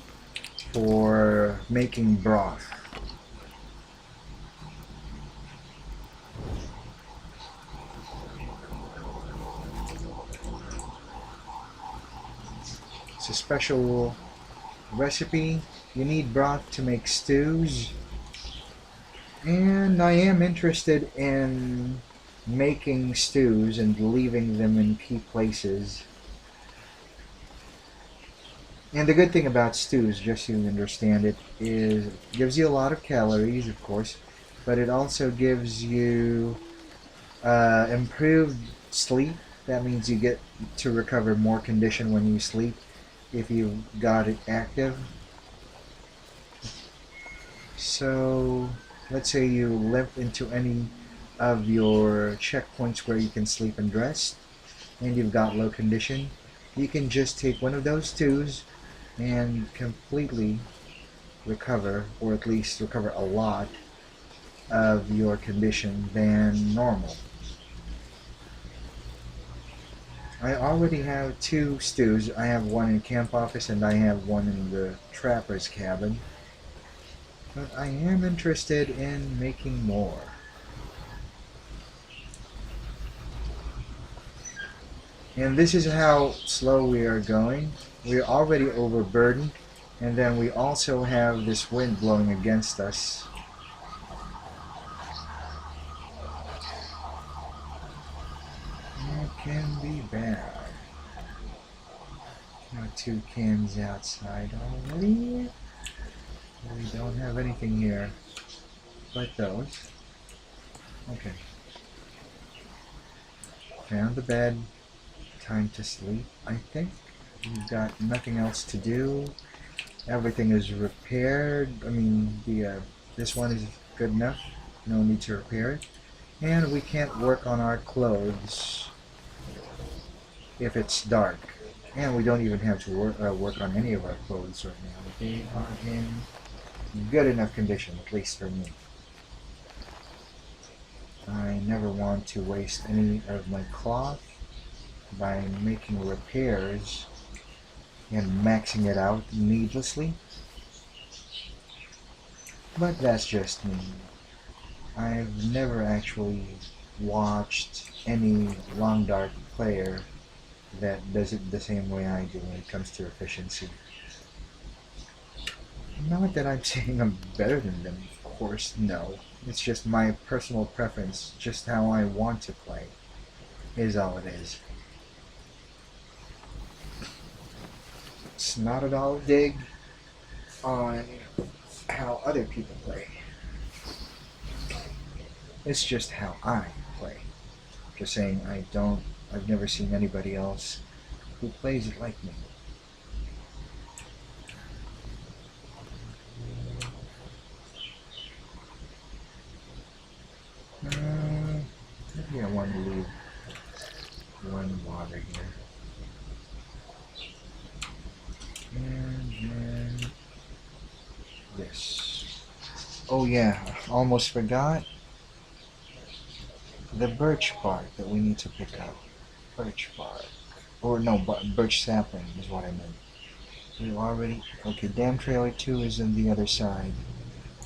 For making broth. It's a special recipe. You need broth to make stews. And I am interested in making stews and leaving them in key places. And the good thing about stews, just so you understand it, is it gives you a lot of calories, of course, but it also gives you improved sleep. That means you get to recover more condition when you sleep if you got it active. So let's say you limp into any of your checkpoints where you can sleep and rest, and you've got low condition. you can just take one of those stews and completely recover, or at least recover a lot of your condition than normal. I already have 2 stews. I have one in camp office and I have one in the trapper's cabin. But I am interested in making more. And this is how slow we are going. We're already overburdened, and then we also have this wind blowing against us. It can be bad. Got 2 cans outside already. We don't have anything here but those. Okay. Found the bed. Time to sleep, I think. We've got nothing else to do. Everything is repaired. I mean, this one is good enough. No need to repair it. And we can't work on our clothes if it's dark. And we don't even have to work on any of our clothes right now. They are in good enough condition, at least for me. I never want to waste any of my cloth by making repairs and maxing it out needlessly. But that's just me. I've never actually watched any Long Dark player that does it the same way I do when it comes to efficiency. Not that I'm saying I'm better than them, of course, no. It's just my personal preference, just how I want to play, is all it is. It's not at all a dig on how other people play. It's just how I play. Just saying I've never seen anybody else who plays it like me. Maybe I want to leave one water here. And then this. Oh yeah, almost forgot. The birch bark that we need to pick up. Birch bark. Or no, birch sapling is what I meant. We already... Okay, Dam Trailer 2 is on the other side.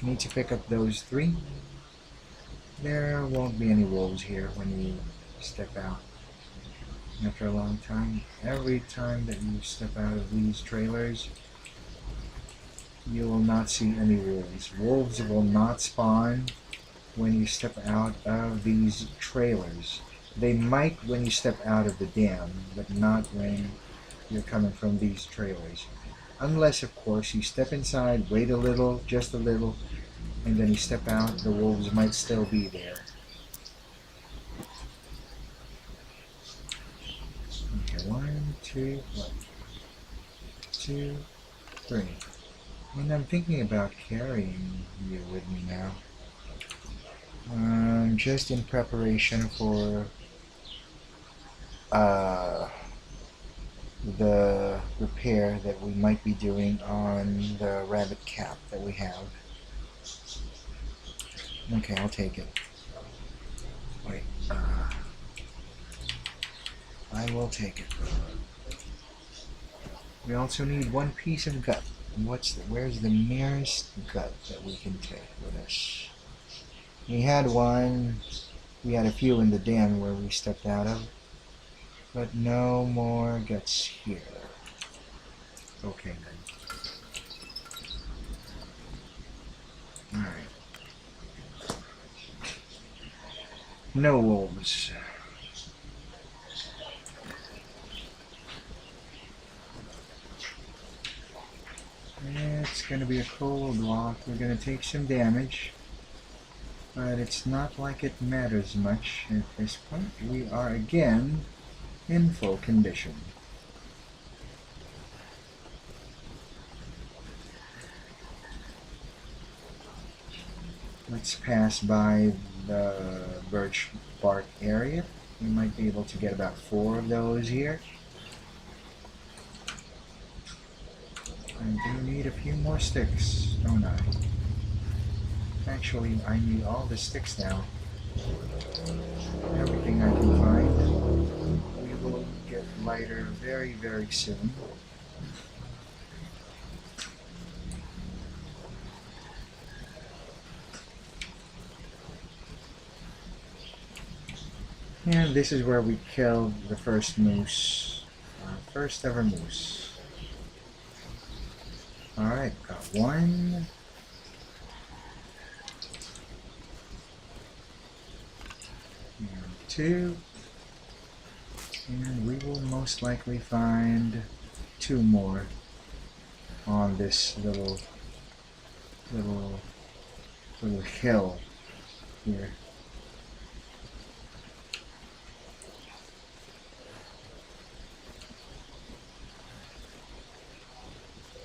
We need to pick up those 3. There won't be any wolves here when you step out. After a long time, every time that you step out of these trailers, you will not see any wolves. Wolves will not spawn when you step out of these trailers. They might when you step out of the dam, but not when you're coming from these trailers. Unless, of course, you step inside, wait a little, just a little, and then you step out, the wolves might still be there. Okay, 1, 2, 3. And I'm thinking about carrying you with me now. Just in preparation for the repair that we might be doing on the rabbit cap that we have. Okay, I'll take it. Wait, I will take it. We also need 1 piece of gut. Where's the nearest gut that we can take with us? We had one. We had a few in the dam where we stepped out of, but no more guts here. Okay then. Alright. No wolves. It's gonna be a cold walk. We're gonna take some damage, but it's not like it matters much at this point. We are again in full condition. Let's pass by the birch bark area. We might be able to get about 4 of those here. need a few more sticks, don't I? Actually, I need all the sticks now. Everything I can find. We will get lighter very, very soon. And this is where we killed the first moose. Our first ever moose. Alright, got one. And two. And we will most likely find two more on this little hill here.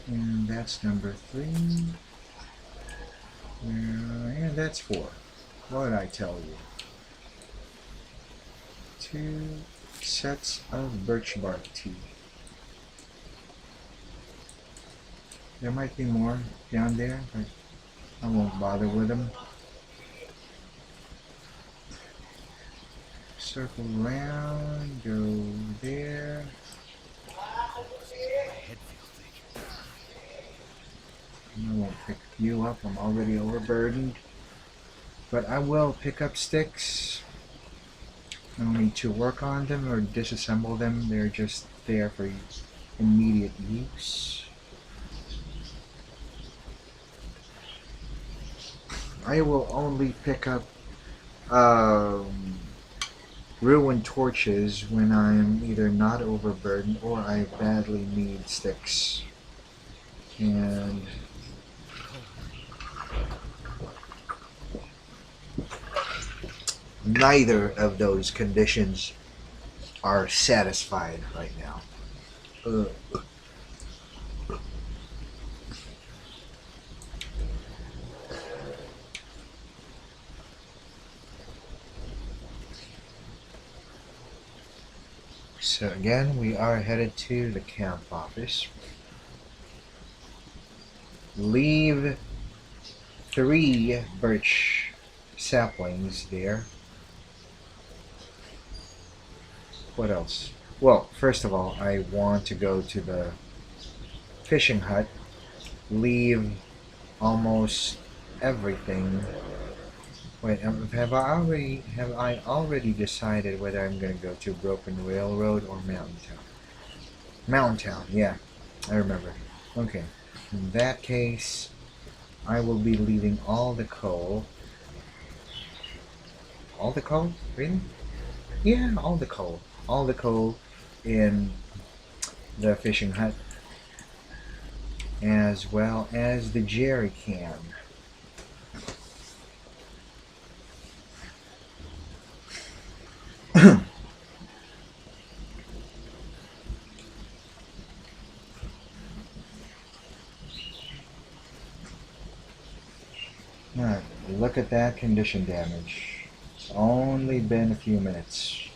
And that's number 3. And that's 4. What did I tell you? 2 sets of birch bark tea. There might be more down there, but I won't bother with them. Circle around, go there. I won't pick you up, I'm already overburdened. But I will pick up sticks. No need to work on them or disassemble them, they're just there for immediate use. I will only pick up ruined torches when I'm either not overburdened or I badly need sticks. And neither of those conditions are satisfied right now. So again, we are headed to the camp office. Leave 3 birch saplings there. What else? Well, first of all, I want to go to the fishing hut. Leave almost everything. Wait, have I already decided whether I'm going to go to Broken Railroad or Mountain Town? Mountain Town, yeah, I remember. Okay, in that case, I will be leaving all the coal. All the coal? Really? Yeah, all the coal. All the coal in the fishing hut, as well as the jerry can. Alright, look at that condition damage. It's only been a few minutes.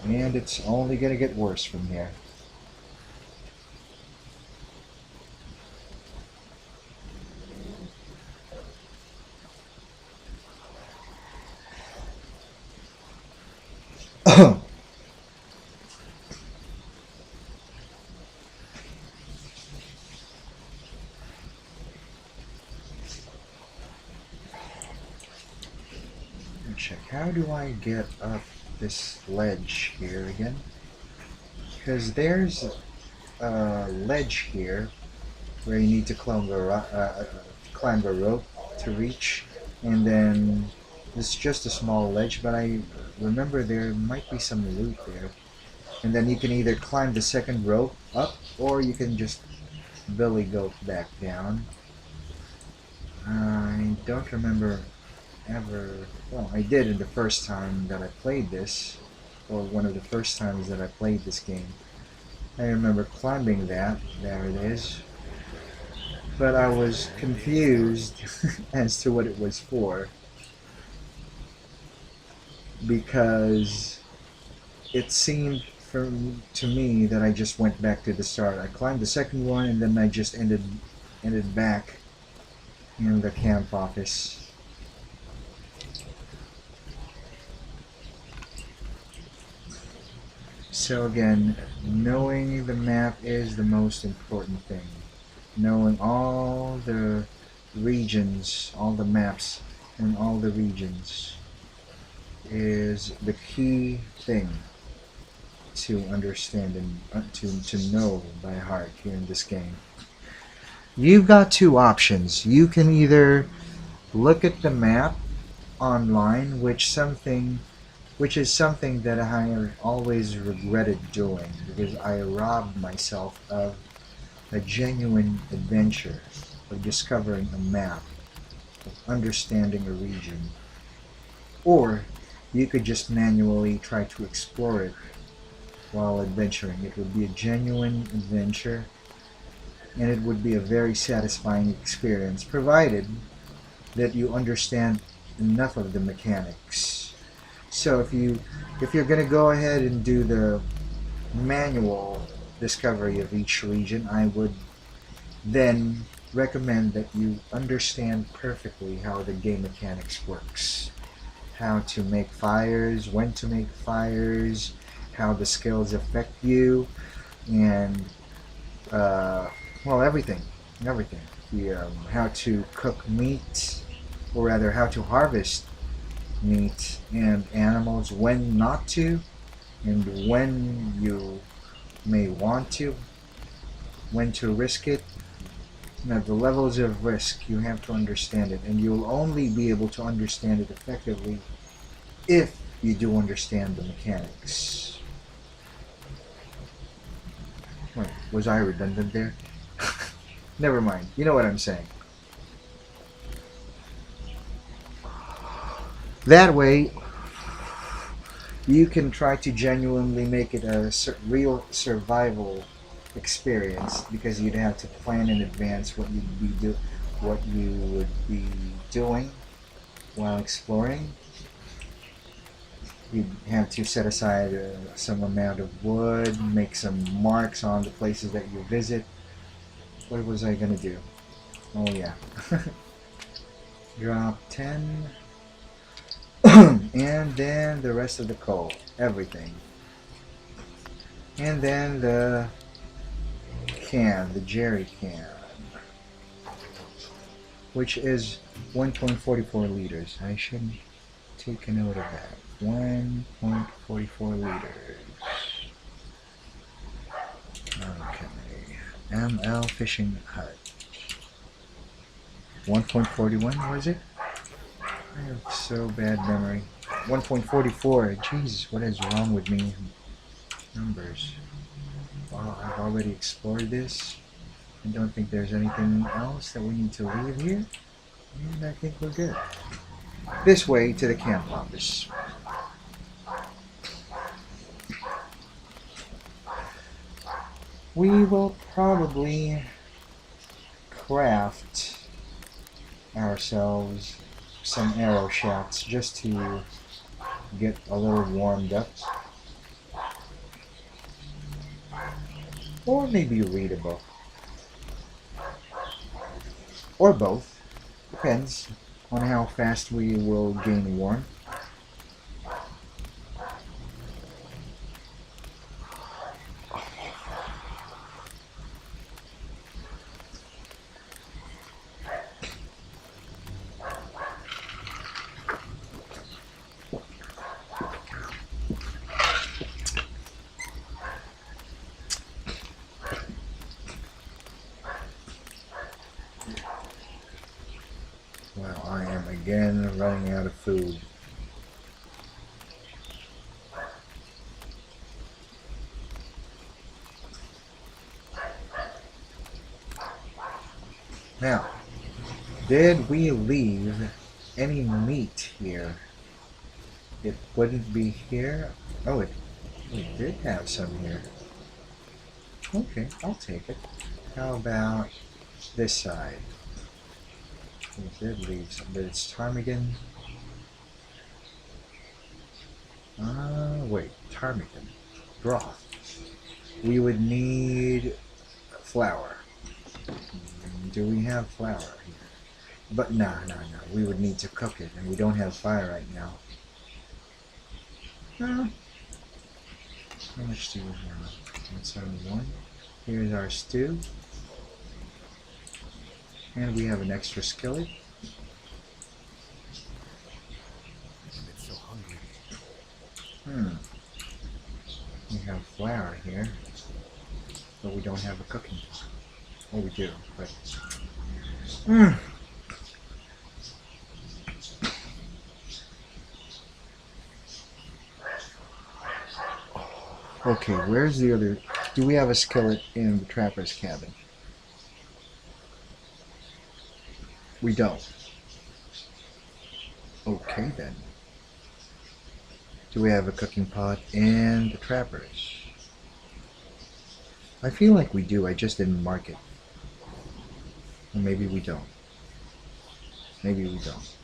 And it's only going to get worse from here. Check. How do I get up this ledge here again? Because there's a ledge here where you need to climb a rope to reach, and then it's just a small ledge, but I remember there might be some loot there. And then you can either climb the second rope up, or you can just billy goat back down. I don't remember ever. Well, I did in the first time that I played this, or one of the first times that I played this game. I remember climbing that. There it is. But I was confused as to what it was for. because it seemed to me that I just went back to the start. I climbed the second one and then I just ended back in the camp office. So again, knowing the map is the most important thing. Knowing all the regions, all the maps and all the regions is the key thing to understand and to know by heart here in this game. You've got two options. You can either look at the map online, which is something that I have always regretted doing because I robbed myself of a genuine adventure of discovering a map, of understanding a region. Or you could just manually try to explore it while adventuring. It would be a genuine adventure and it would be a very satisfying experience provided that you understand enough of the mechanics. So if you're going to go ahead and do the manual discovery of each region, I would then recommend that you understand perfectly how the game mechanics works. How to make fires, when to make fires, how the skills affect you, and well, everything. How to cook meat, or rather how to harvest meat and animals, when not to, and when you may want to, when to risk it. Now, the levels of risk, you have to understand it, and you'll only be able to understand it effectively if you do understand the mechanics. Wait, was I redundant there? Never mind, you know what I'm saying. That way, you can try to genuinely make it a real survival experience, because you'd have to plan in advance what you would be doing while exploring. You'd have to set aside some amount of wood, make some marks on the places that you visit. What was I gonna do? Oh yeah. Drop 10. And then the rest of the coal. Everything. And then the can, the jerry can. Which is 1.44 liters. I should take a note of that. 1.44 liters. Okay. ML Fishing Hut. 1.41 was it? I have so bad memory. 1.44. Jesus, what is wrong with me? Numbers. Well, I've already explored this. I don't think there's anything else that we need to leave here. And I think we're good. This way to the camp office. We will probably craft ourselves some arrow shafts just to get a little warmed up. Or maybe read a book. Or both. Depends on how fast we will gain warmth. Well, I am again running out of food. Now, did we leave any meat here? It wouldn't be here. Oh, we did have some here. Okay, I'll take it. How about this side? We did leave some, but it's ptarmigan. Wait, ptarmigan. Broth. We would need flour. Do we have flour here? But no. We would need to cook it, and we don't have fire right now. How much do we have? 171. Here's our stew. And we have an extra skillet. I'm so hungry. We have flour here, but we don't have a cooking pot. Oh, we do, but... Okay, where's the other... Do we have a skillet in the trapper's cabin? We don't. Okay, then. Do we have a cooking pot in the trappers? I feel like we do, I just didn't mark it. Or maybe we don't. Maybe we don't.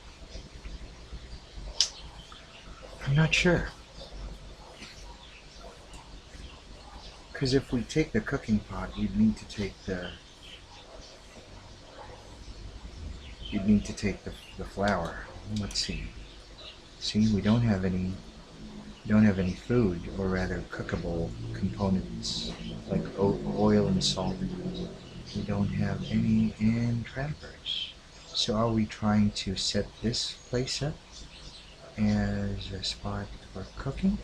I'm not sure. Because if we take the cooking pot, we'd need to take the... You'd need to take the flour. Let's see. See, we don't have any food, or rather cookable components like oil and salt. We don't have any in trappers. So are we trying to set this place up as a spot for cooking?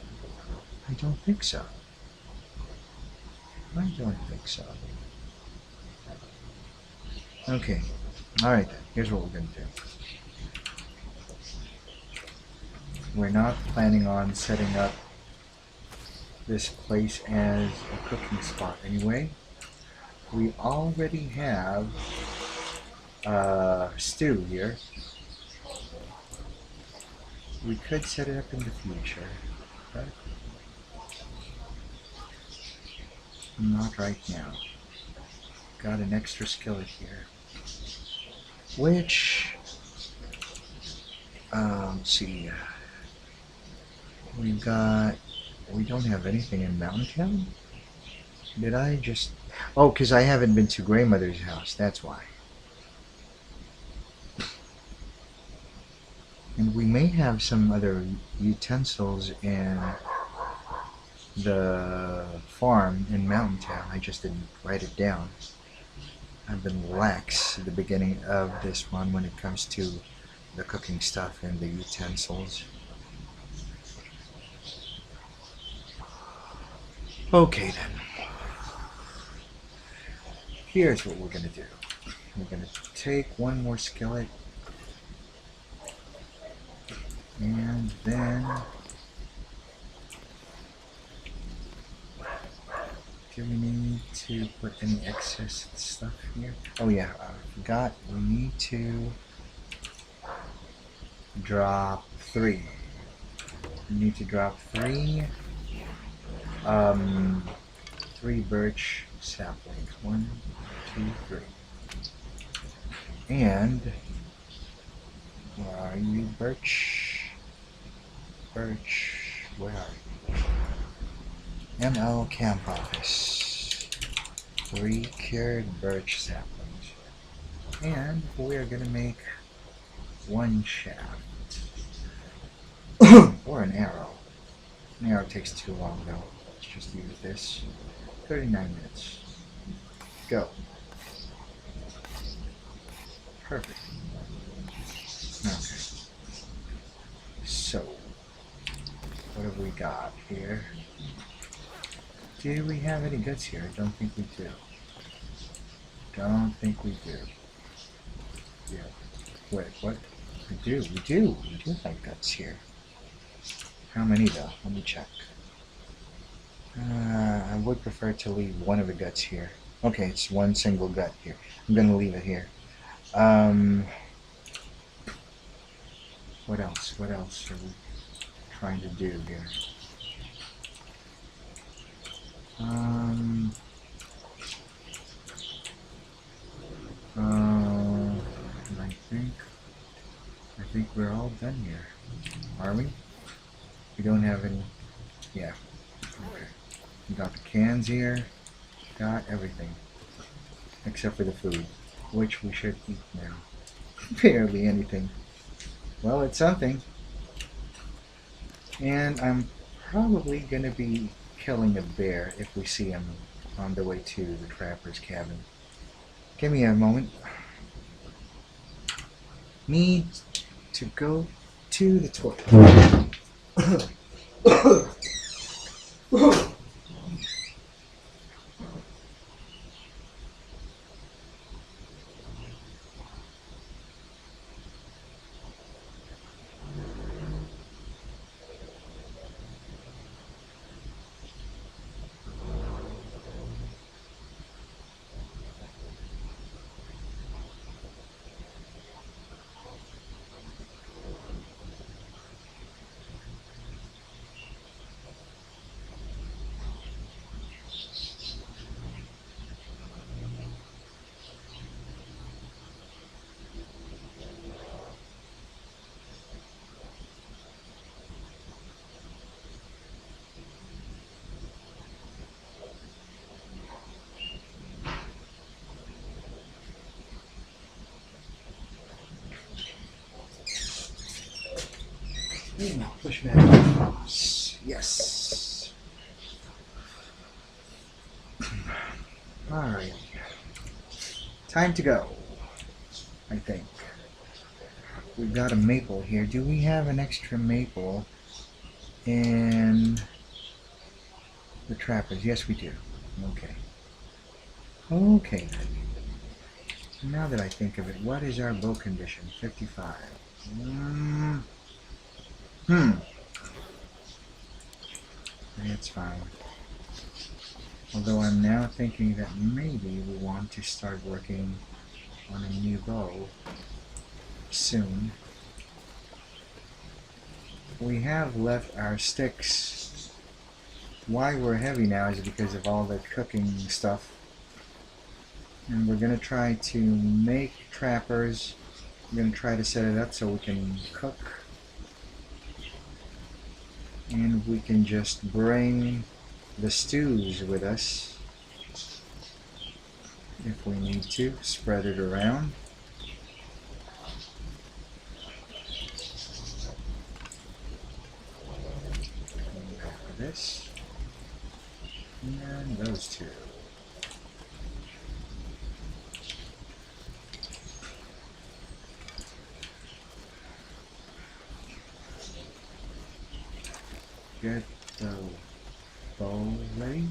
I don't think so. I don't think so. Okay. Alright then. Here's what we're going to do. We're not planning on setting up this place as a cooking spot anyway. We already have stew here. We could set it up in the future, but not right now. Got an extra skillet here, which let's see. We don't have anything in Mountain Town? Did I just... Oh, because I haven't been to Grandmother's house, that's why. And we may have some other utensils in the farm in Mountain Town. I just didn't write it down. I've been lax at the beginning of this one when it comes to the cooking stuff and the utensils. Okay then. Here's what we're going to do. We're going to take one more skillet. And then... Do we need to put any excess stuff here? Oh yeah, I forgot. We need to drop 3. We need to drop 3 birch saplings. 1, 2, 3. And where are you, birch? Birch, where are you? ML Camp Office. 3 cured birch saplings. And we're gonna make 1 shaft. Or an arrow. An arrow takes too long though. Let's just use this. 39 minutes. Go. Perfect. Okay. So, what have we got here? Do we have any guts here? I don't think we do. Don't think we do. Yeah. Wait, what? We do have guts here. How many though? Let me check. I would prefer to leave one of the guts here. Okay, it's one single gut here. I'm gonna leave it here. What else? What else are we trying to do here? I think we're all done here. Are we? We don't have any. Yeah. Okay. We got the cans here. Got everything. Except for the food, which we should eat now. Barely anything. Well, it's something. And I'm probably going to be killing a bear if we see him on the way to the trapper's cabin. Give me a moment. Need to go to the toilet. Now push back across. Yes. Alright. Time to go. I think. We've got a maple here. Do we have an extra maple in the trappers? Yes, we do. Okay. Okay then. Now that I think of it, what is our bow condition? 55. That's fine. Although I'm now thinking that maybe we want to start working on a new bow soon. We have left our sticks. Why we're heavy now is because of all the cooking stuff. And we're going to try to make trappers. We're going to try to set it up so we can cook. And we can just bring the stews with us if we need to. Spread it around. After this. And those two. Get the bow ready.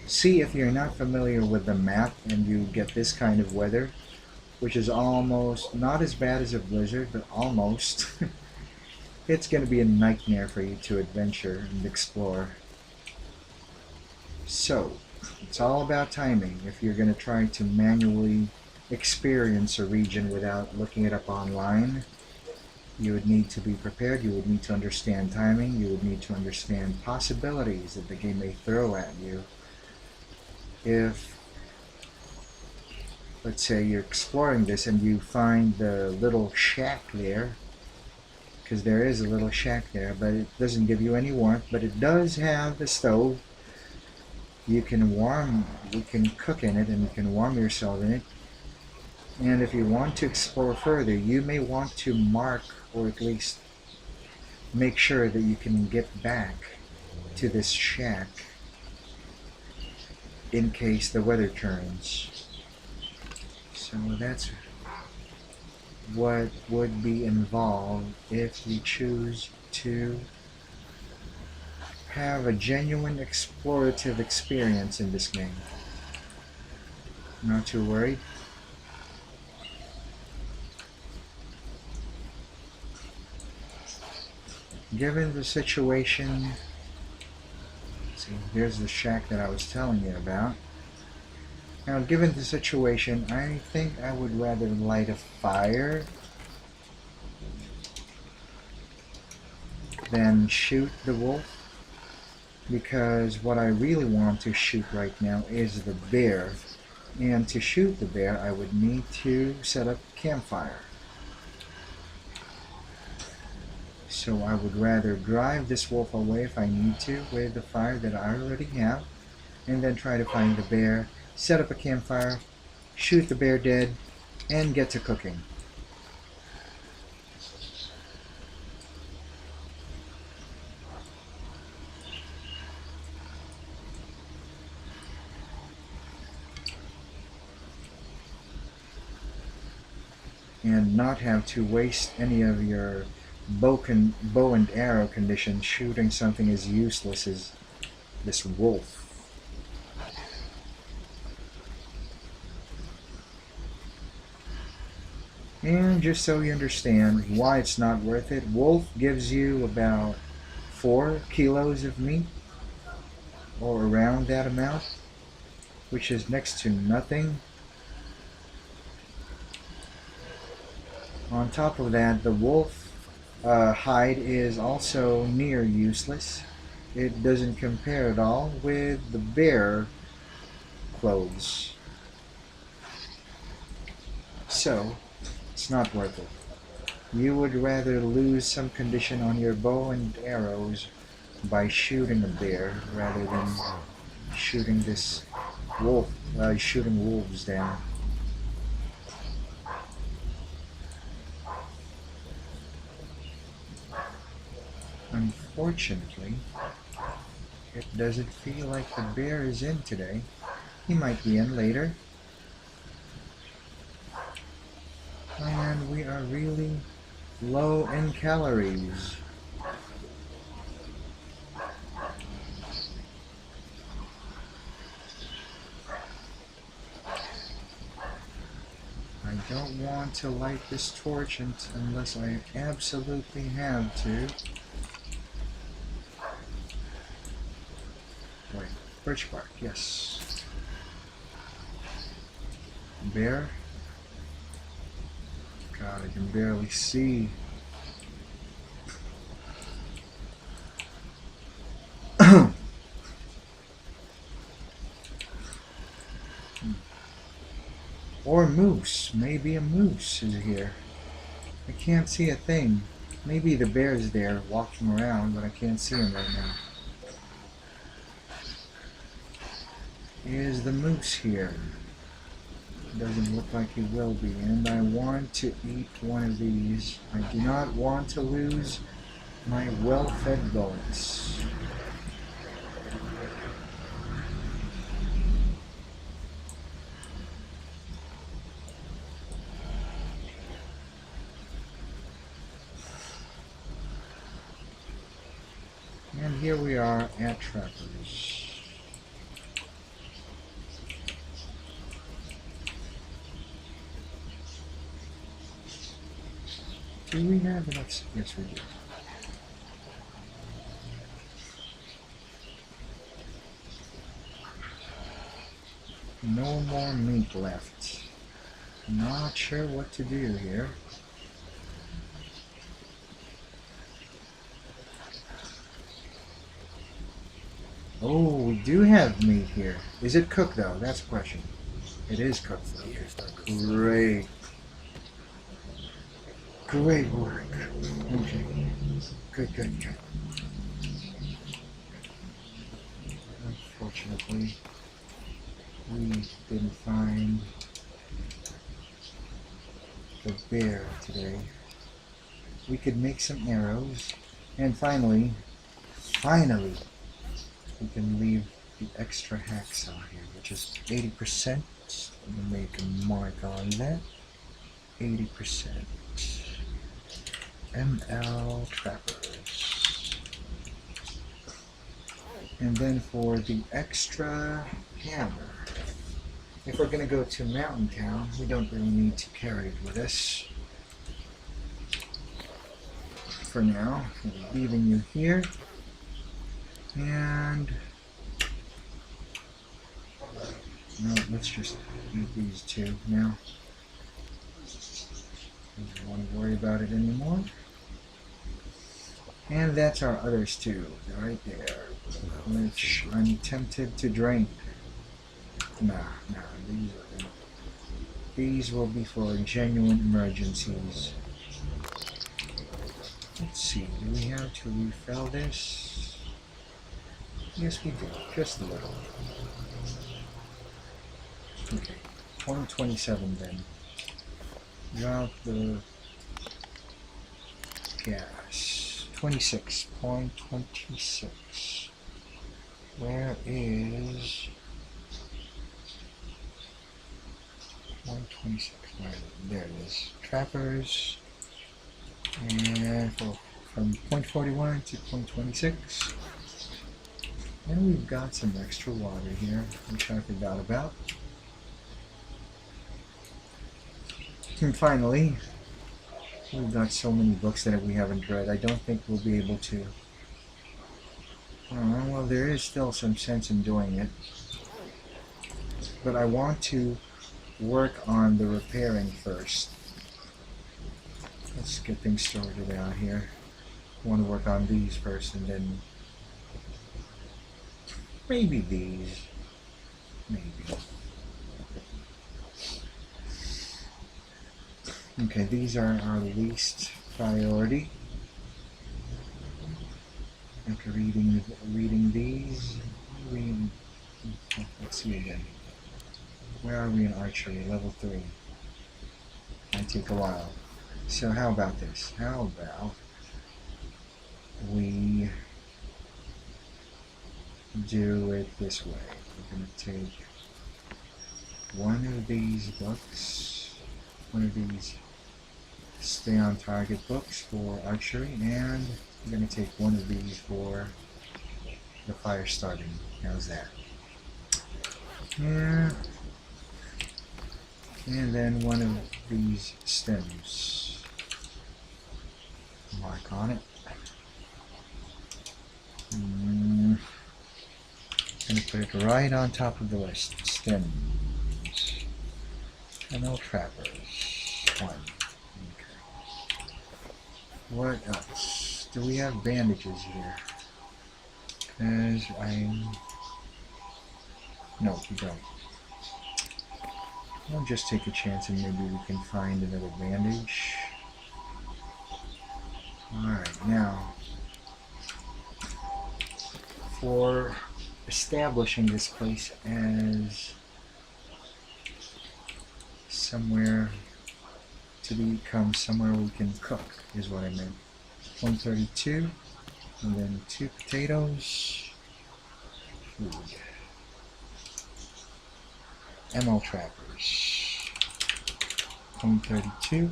See, if you're not familiar with the map and you get this kind of weather, which is almost not as bad as a blizzard, but almost. It's going to be a nightmare for you to adventure and explore. So, it's all about timing. If you're going to try to manually experience a region without looking it up online, you would need to be prepared. You would need to understand timing. You would need to understand possibilities that the game may throw at you. If, let's say, you're exploring this and you find the little shack there, because there is a little shack there, but it doesn't give you any warmth, but it does have a stove. You can cook in it and you can warm yourself in it. And if you want to explore further, you may want to mark, or at least make sure that you can get back to this shack in case the weather turns. So that's what would be involved if you choose to have a genuine explorative experience in this game. Not too worried. Given the situation, see, here's the shack that I was telling you about. Now, given the situation, I think I would rather light a fire than shoot the wolf, because what I really want to shoot right now is the bear. And to shoot the bear, I would need to set up a campfire. So I would rather drive this wolf away if I need to with the fire that I already have, and then try to find the bear, set up a campfire, shoot the bear dead, and get to cooking. And not have to waste any of your bow and arrow conditions shooting something as useless as this wolf. And just so you understand why it's not worth it, wolf gives you about 4 kilos of meat, or around that amount, which is next to nothing. On top of that, the wolf hide is also near useless. It doesn't compare at all with the bear clothes. So, it's not worth it. You would rather lose some condition on your bow and arrows by shooting a bear rather than shooting this wolf, shooting wolves down. Unfortunately, it doesn't feel like the bear is in today. He might be in later. And we are really low in calories. I don't want to light this torch unless I absolutely have to. Wait, birch bark, yes. Bear? God, I can barely see. Or moose. Maybe a moose is here. I can't see a thing. Maybe the bear's there walking around, but I can't see him right now. Is the moose here? Doesn't look like he will be, and I want to eat one of these. I do not want to lose my well-fed bones. And here we are at Trappers. Do we have enough? Yes, we do. No more meat left. Not sure what to do here. Oh, we do have meat here. Is it cooked though? That's the question. It is cooked though. Great. Great work. Okay. Good, good, good. Unfortunately, we didn't find the bear today. We could make some arrows, and finally, we can leave the extra hacksaw here, which is 80%. Let me make a mark on that. 80%. ML Trappers. And then for the extra hammer, if we're going to go to Mountain Town, we don't really need to carry it with us. For now, I'm leaving you here. And no, let's just eat these two now. I don't want to worry about it anymore. And that's our others too, right there, which I'm tempted to drink. Nah, these will be for genuine emergencies. Let's see, do we have to refill this? Yes, we do, just a little. Okay, 127 then. Drop the gas. 26.26. Where is 126? There it is. Trappers. And from 0.41 to 0.26. And we've got some extra water here, which I forgot about. And finally, we've got so many books that we haven't read. I don't think we'll be able to. Well, there is still some sense in doing it. But I want to work on the repairing first. Let's get things sorted out here. I want to work on these first and then maybe these. Maybe. Okay, these are our least priority. After reading these, let's see again. Where are we in archery? Level 3. Might take a while. So how about this? How about we do it this way? We're going to take one of these books, one of these stay on target books for archery, and I'm going to take one of these for the fire starting. How's that? Yeah. And then one of these stems. Mark on it. Going to put it right on top of the list. Stems. Tunnel trappers. 1. Okay. What else? Do we have bandages here? Because no, we don't. I'll just take a chance and maybe we can find another bandage. Alright, now for establishing this place as somewhere to become somewhere we can cook is what I meant. 132, and then 2 potatoes, food. Ammo trappers. 132.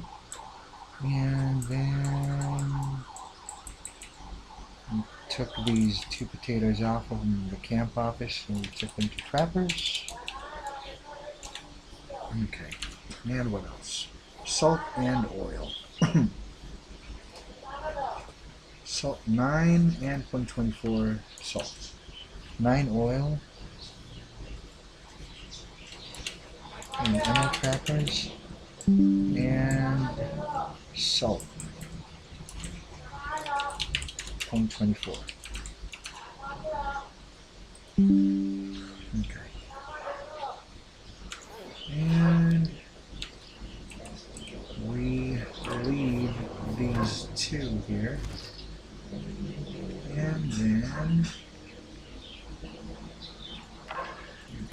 And then we took these 2 potatoes off of the camp office and we took them to trappers. Okay. And what else? Salt and oil. Salt 9 and 124 salt. 9 oil. And ammo trappers and salt. 124. Okay. And we leave these 2 here. And then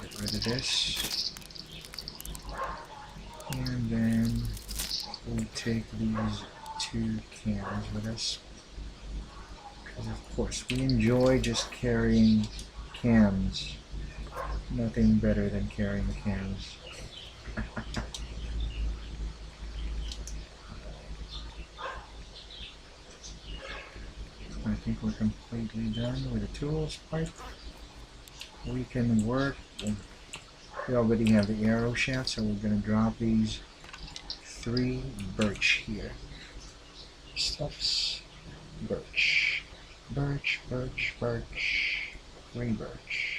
get rid of this. And then we take these 2 cans with us. Because of course we enjoy just carrying cans. Nothing better than carrying cans. I think we're completely done with the tools part. We can work. We already have the arrow shaft, so we're going to drop these 3 birch here. Stuffs. Birch. Birch, birch, birch. 3 birch.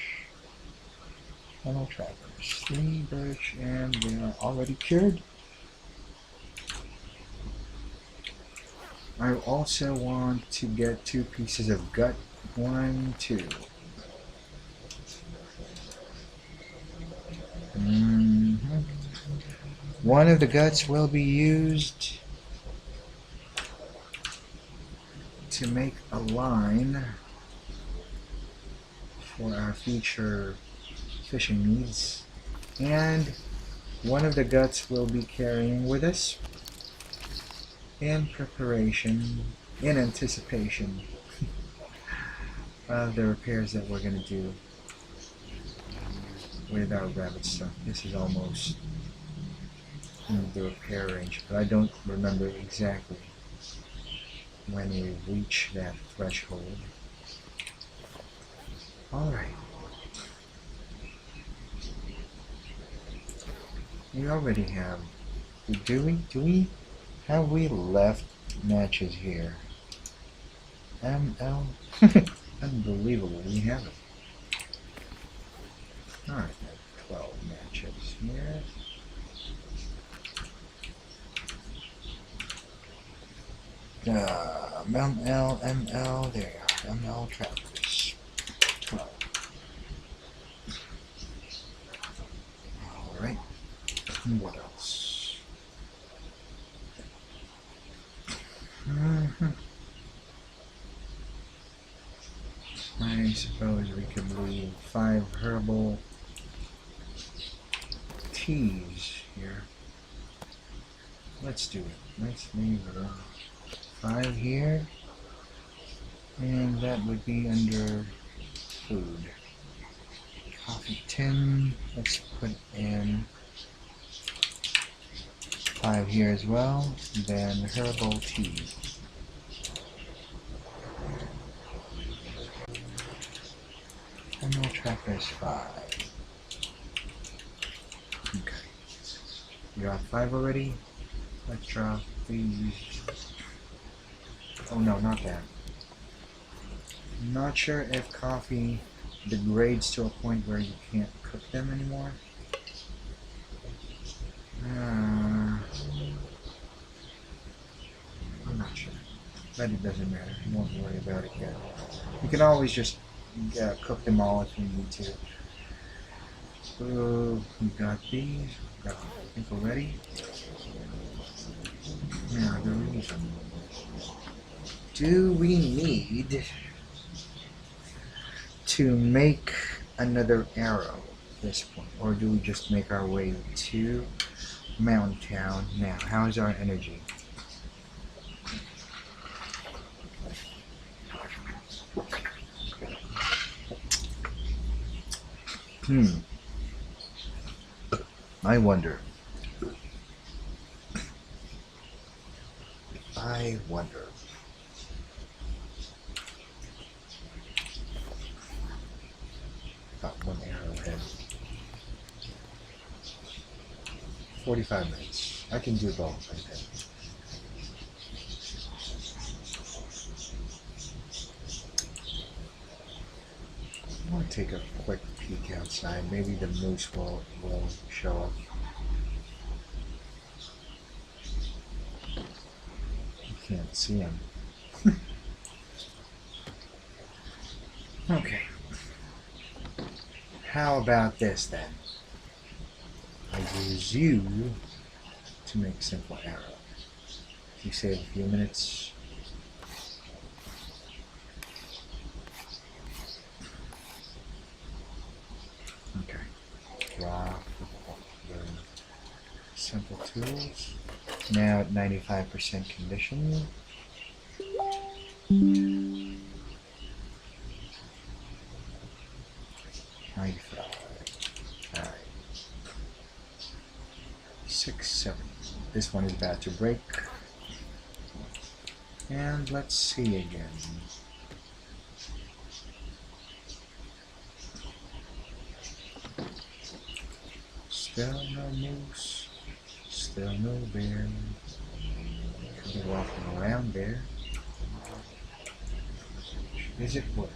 Tunnel trappers. 3 birch, and they are already cured. I also want to get 2 pieces of gut. 1, 2. One of the guts will be used to make a line for our future fishing needs, and one of the guts will be carrying with us in preparation, in anticipation of the repairs that we're going to do with our rabbit stuff. This is almost in the repair range, but I don't remember exactly when we reach that threshold. Alright. We already have. Have we left matches here? ML? Unbelievable, we have it. Alright, 12 matches here. ML, there you are. ML trackers. 12. Alright. What else? I suppose we could leave 5 herbal teas here. Let's do it. Let's leave 5 here, and that would be under food. Coffee tin, let's put in 5 here as well, then herbal tea. And we'll track this 5. Okay. You got 5 already? Let's drop these. Oh no, not that. I'm not sure if coffee degrades to a point where you can't cook them anymore. I'm not sure. But it doesn't matter. You won't worry about it yet. You can always just cook them all if you need to. So, we got these. Got the people ready. Now, the reason. Do we need to make another arrow at this point? Or do we just make our way to Mountain Town? Now, how is our energy? I wonder. About 1 arrowhead. 45 minutes. I can do both, I think. I want to take a quick peek outside. Maybe the moose will show up. You can't see him. Okay. How about this then? I use you to make a simple arrow. You save a few minutes. Okay. Drop the simple tools. Now at 95% condition. Alright. 6, 7. This one is about to break. And let's see again. Still no moose. Still no bear. Could be walking around there. Is it wood?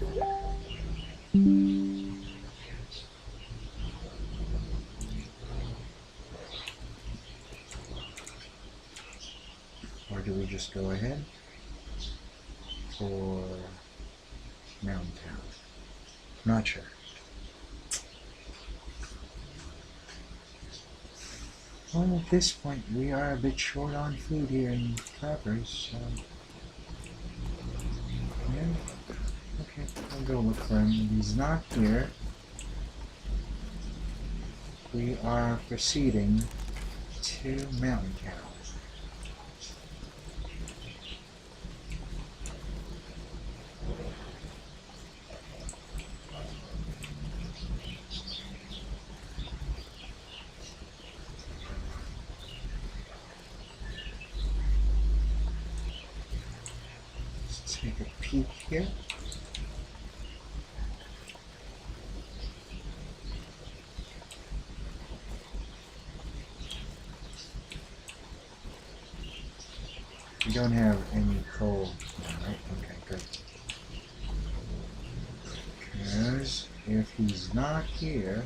Or do we just go ahead? for Mountain Town? Not sure. Well, at this point, we are a bit short on food here in Clappers, so... Yeah, okay, I'll go look for him. He's not here. We are proceeding to Mountain Town. Let's take a peek here. We don't have any coal, right? Okay, good. Because if he's not here,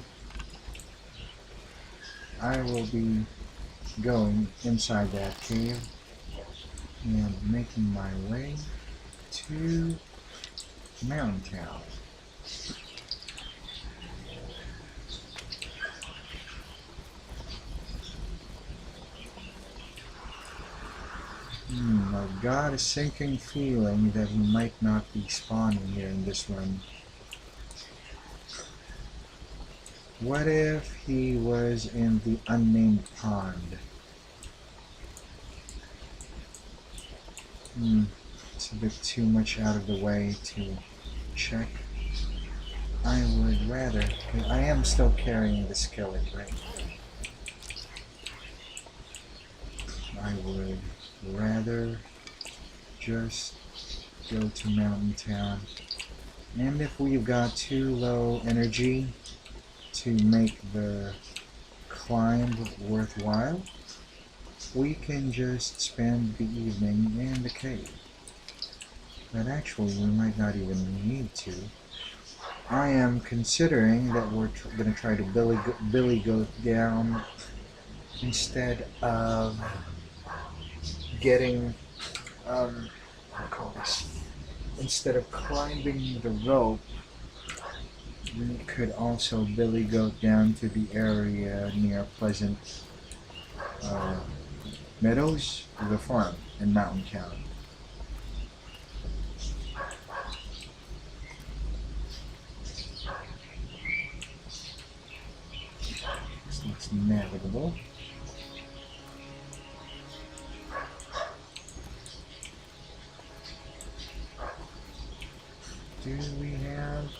I will be going inside that cave and making my way to Mountain Town. I've got a sinking feeling that he might not be spawning here in this run. What if he was in the unnamed pond? It's a bit too much out of the way to check. I would rather... I am still carrying the skillet, right? I would rather just go to Mountain Town. And if we've got too low energy to make the climb worthwhile, we can just spend the evening in the cave. But actually, we might not even need to. I am considering that we're going to try to billy goat down instead of getting, what do I call this? Instead of climbing the rope, we could also billy goat down to the area near Pleasant Meadows, the farm in Mountain Town. This looks navigable. Do we have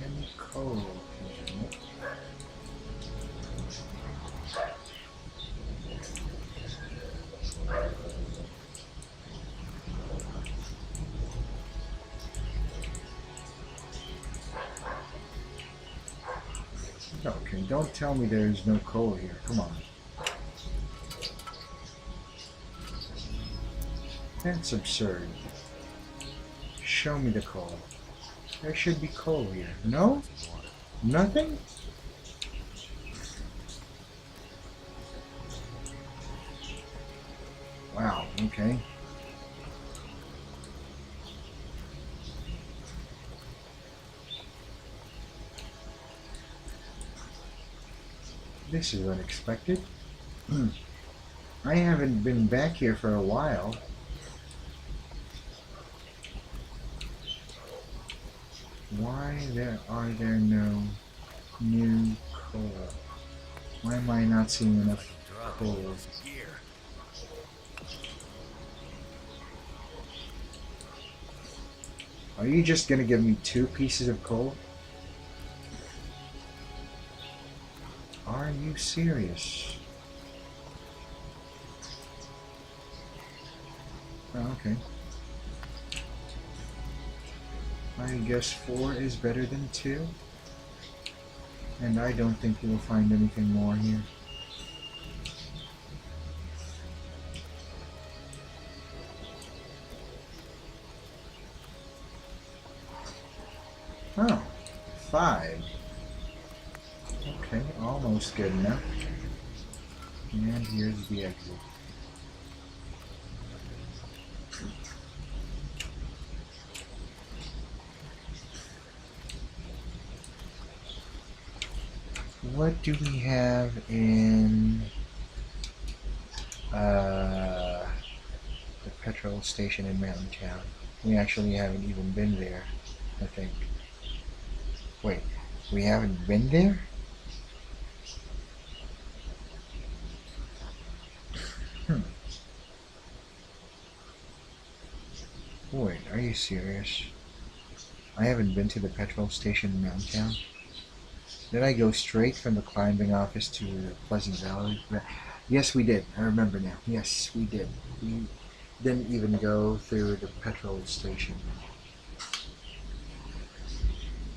any coal here? Okay, don't tell me there's no coal here. Come on. That's absurd. Show me the coal. There should be coal here. No? Nothing? Wow, okay. This is unexpected. I haven't been back here for a while. Why are there no new coal? Why am I not seeing enough coal? Are you just gonna give me 2 pieces of coal? Are you serious? Oh, okay. I guess 4 is better than 2. And I don't think you'll find anything more here. Oh, 5. Okay, almost good enough. And here's the exit. What do we have in the petrol station in Mountain Town? We actually haven't even been there, I think. Wait, we haven't been there? Wait, are you serious? I haven't been to the petrol station in Mountain Town? Did I go straight from the climbing office to the Pleasant Valley? Yes, we did. I remember now. Yes, we did. We didn't even go through the petrol station.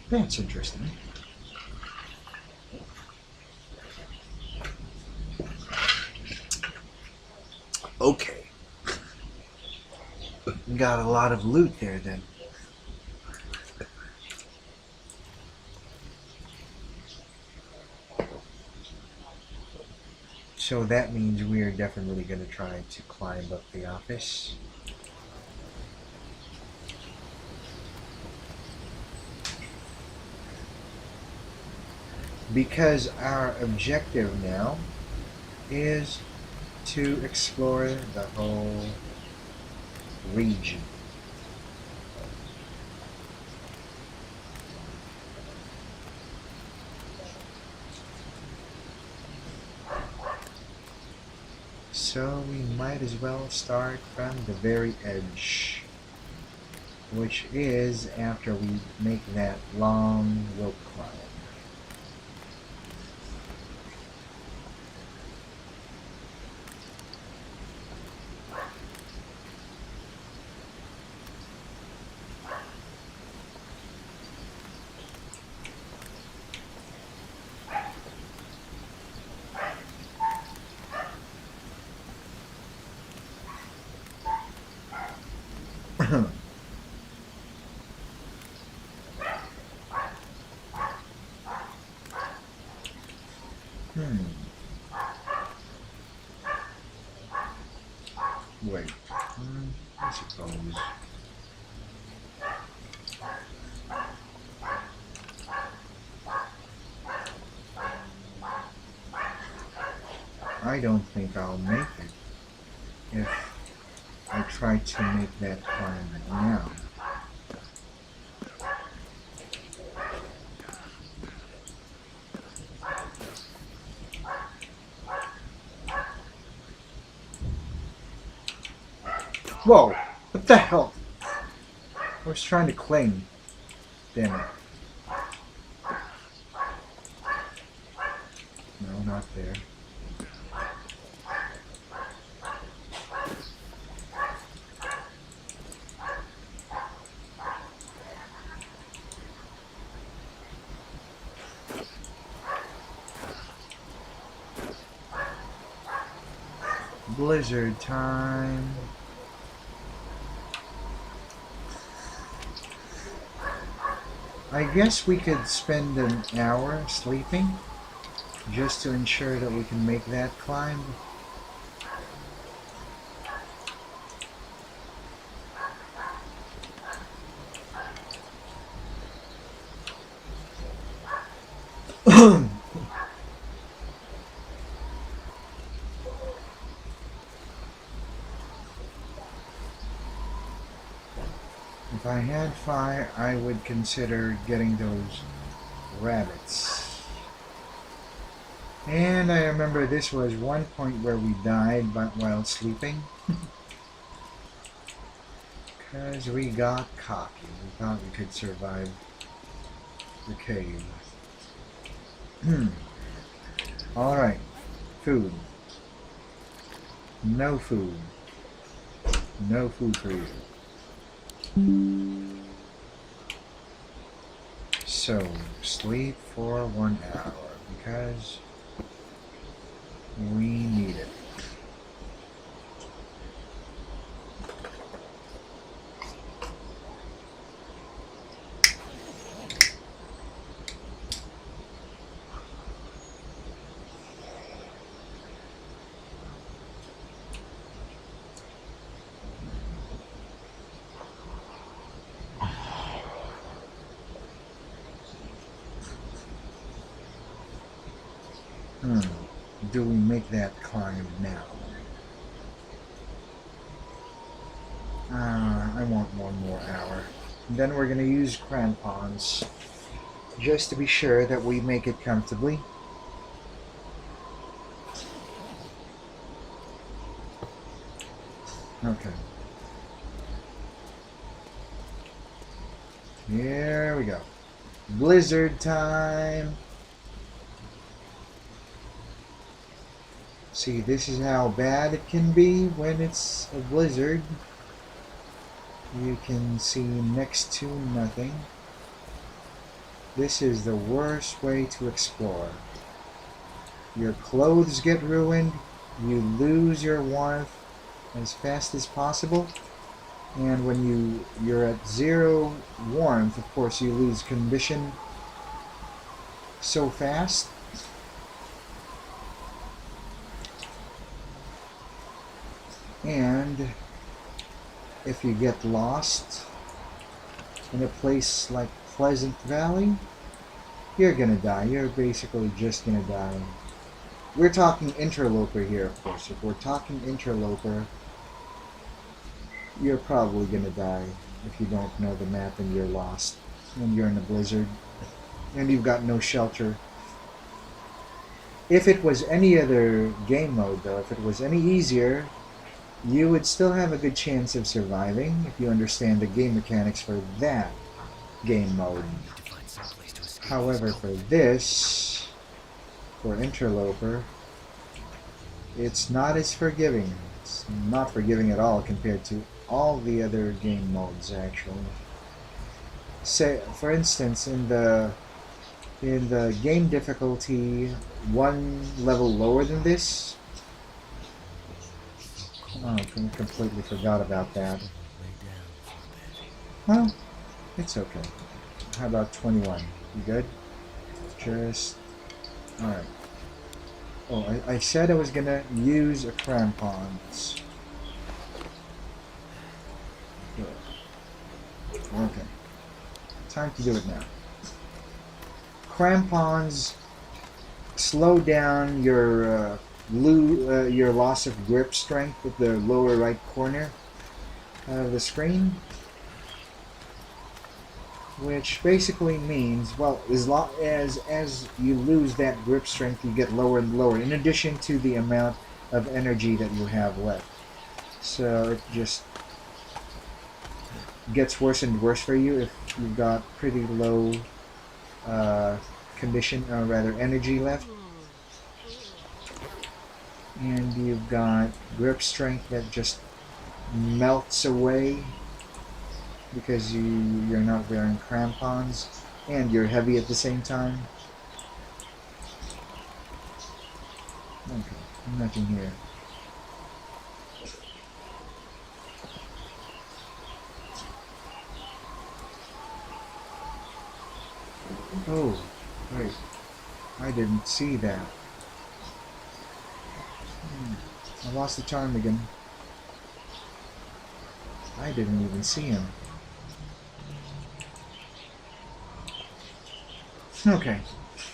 That's interesting. Okay. Got a lot of loot there then. So that means we are definitely going to try to climb up the office. Because our objective now is to explore the whole region. So we might as well start from the very edge, which is after we make that long rope climb. Wait, I suppose. I don't think I'll make it if I try to make that climb now. Whoa! What the hell? I was trying to cling. Damn it. No, not there. Blizzard time. I guess we could spend an hour sleeping just to ensure that we can make that climb. If I had fire, I would consider getting those rabbits. And I remember this was one point where we died while sleeping. Because we got cocky. We thought we could survive the cave. Alright. Food. No food. No food for you. So, sleep for 1 hour because we need it. Do we make that climb now? I want one more hour. And then we're gonna use crampons, just to be sure that we make it comfortably. Okay. Here we go. Blizzard time! See, this is how bad it can be when it's a blizzard. You can see next to nothing. This is the worst way to explore. Your clothes get ruined, you lose your warmth as fast as possible, and when you're at 0 warmth, of course you lose condition so fast. And if you get lost in a place like Pleasant Valley, you're gonna die. You're basically just gonna die. We're talking Interloper here, of course. If we're talking Interloper, you're probably gonna die if you don't know the map and you're lost and you're in a blizzard and you've got no shelter. If it was any other game mode, though, if it was any easier, you would still have a good chance of surviving if you understand the game mechanics for that game mode. However, for this, for Interloper, it's not as forgiving. It's not forgiving at all compared to all the other game modes, actually. Say, for instance, in the game difficulty one level lower than this. Oh, I completely forgot about that. Well, it's okay. How about 21? You good? Just... Alright. Oh, I said I was gonna use a crampons. Good. Okay. Time to do it now. Crampons slow down your loss of grip strength with the lower right corner of the screen, which basically means, well, as long as you lose that grip strength, you get lower and lower, in addition to the amount of energy that you have left. So it just gets worse and worse for you if you've got pretty low condition, or rather energy left. And you've got grip strength that just melts away because you're not wearing crampons, and you're heavy at the same time. Okay, nothing here. Oh, wait, I didn't see that. I lost the ptarmigan. I didn't even see him. Okay,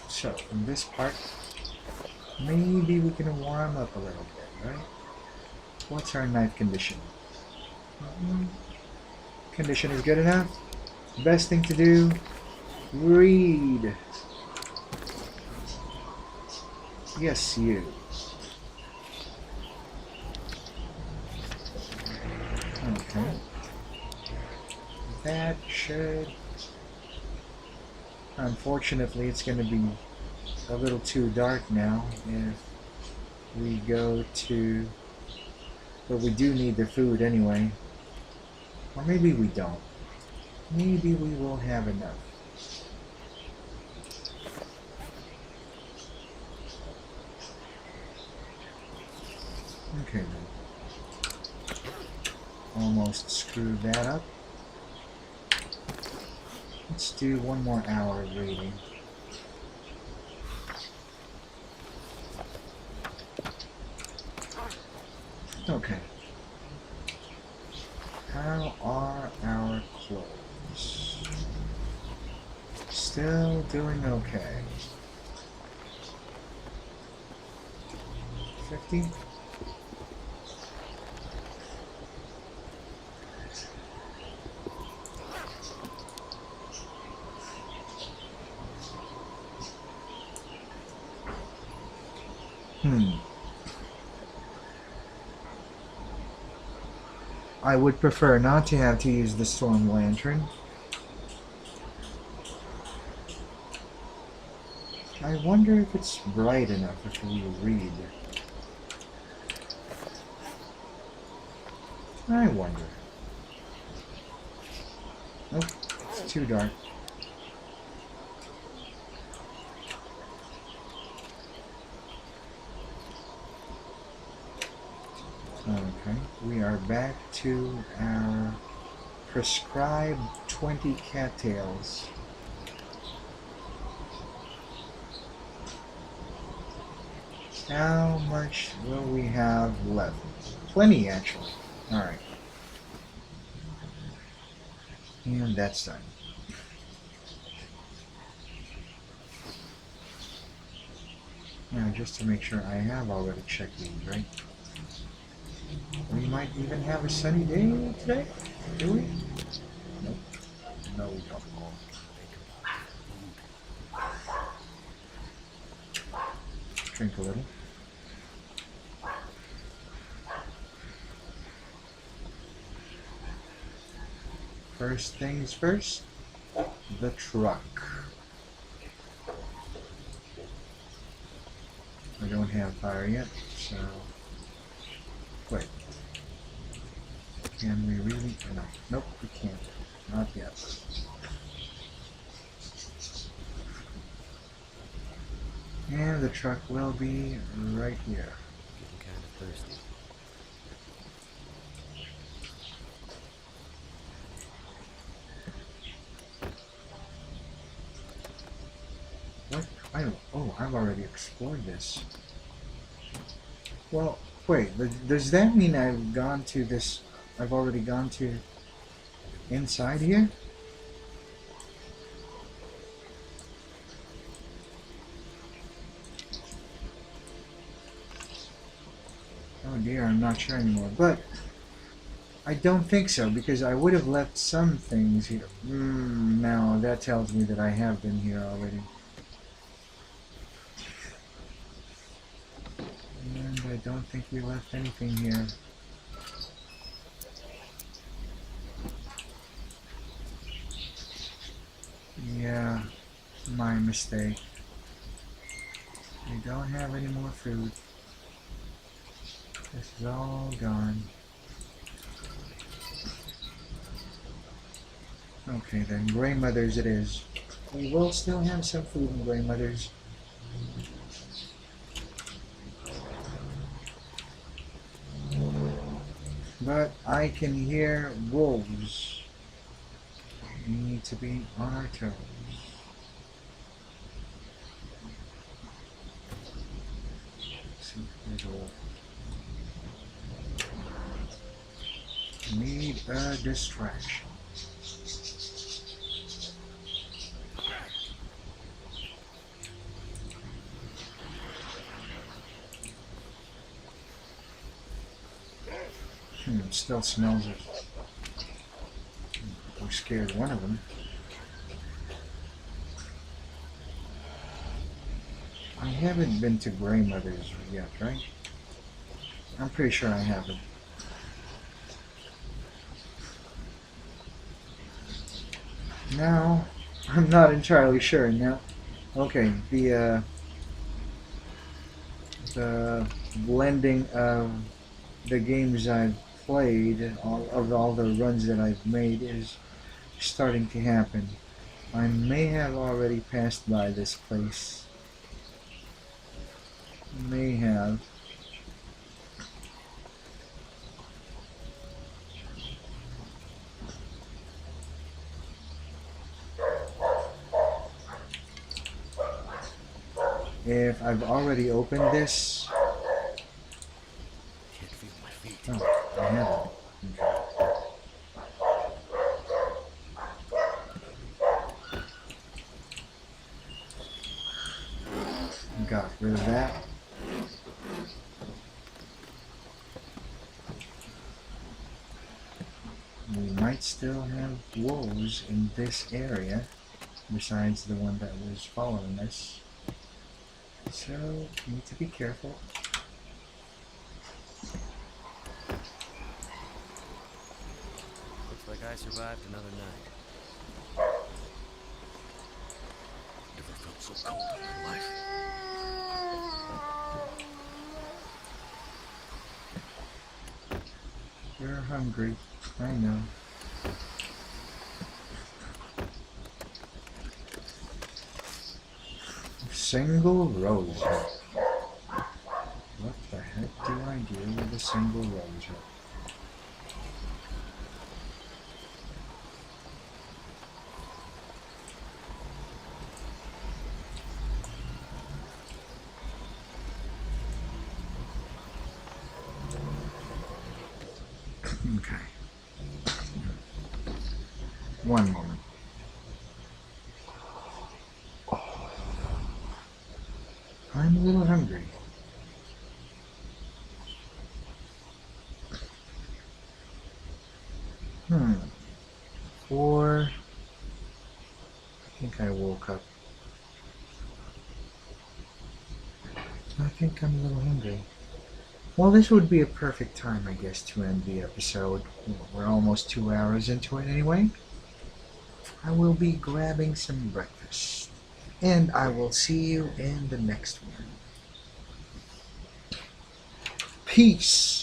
so in this part, maybe we can warm up a little bit, right? What's our knife condition? Condition is good enough. Best thing to do, read. Yes, you. Okay. That should... Unfortunately, it's going to be a little too dark now if we go to... But we do need the food anyway. Or maybe we don't. Maybe we will have enough. Okay then. Almost screwed that up. Let's do one more hour of reading. Okay. How are our clothes? Still doing okay. 50. I would prefer not to have to use the storm lantern. I wonder if it's bright enough if we read. I wonder. Nope, it's too dark. Okay, we are back to our prescribed 20 cattails. How much will we have left? Plenty, actually. Alright. And that's done. Now, just to make sure, I have already checked these, right? We might even have a sunny day today, do we? Nope. No, we don't. Drink a little. First things first, the truck. I don't have fire yet, so wait. Can we really? No. Nope, we can't. Not yet. And the truck will be right here. Getting kind of thirsty. What? Oh, I've already explored this. Well, wait, does that mean I've gone to this? I've already gone to inside here? Oh dear, I'm not sure anymore. But I don't think so, because I would have left some things here. Now that tells me that I have been here already. And I don't think we left anything here. Yeah, my mistake. We don't have any more food. This is all gone. Okay then, Grey Mothers it is. We will still have some food in Grey Mothers. But I can hear wolves. We need to be on our toes. Let's see, there's a wolf. Need a distraction. Still smells it. We scared one of them. I haven't been to Grey Mothers yet, right? I'm pretty sure I haven't. Now, I'm not entirely sure now. Okay, the blending of the games I've played, all the runs that I've made is starting to happen. I may have already passed by this place. May have. If I've already opened this. Can't feel my feet. Oh, I haven't. Okay. Got rid of that. might still have wolves in this area, besides the one that was following us. So, need to be careful. Looks like I survived another night. Never felt so cold in my life. You're hungry, I know. Single rose hip. What the heck do I do with a single rose hip? Okay. One moment. I'm a little hungry. Or I think I woke up. I think I'm a little hungry. Well, this would be a perfect time, I guess, to end the episode. We're almost 2 hours into it anyway. I will be grabbing some breakfast. And I will see you in the next one. Peace!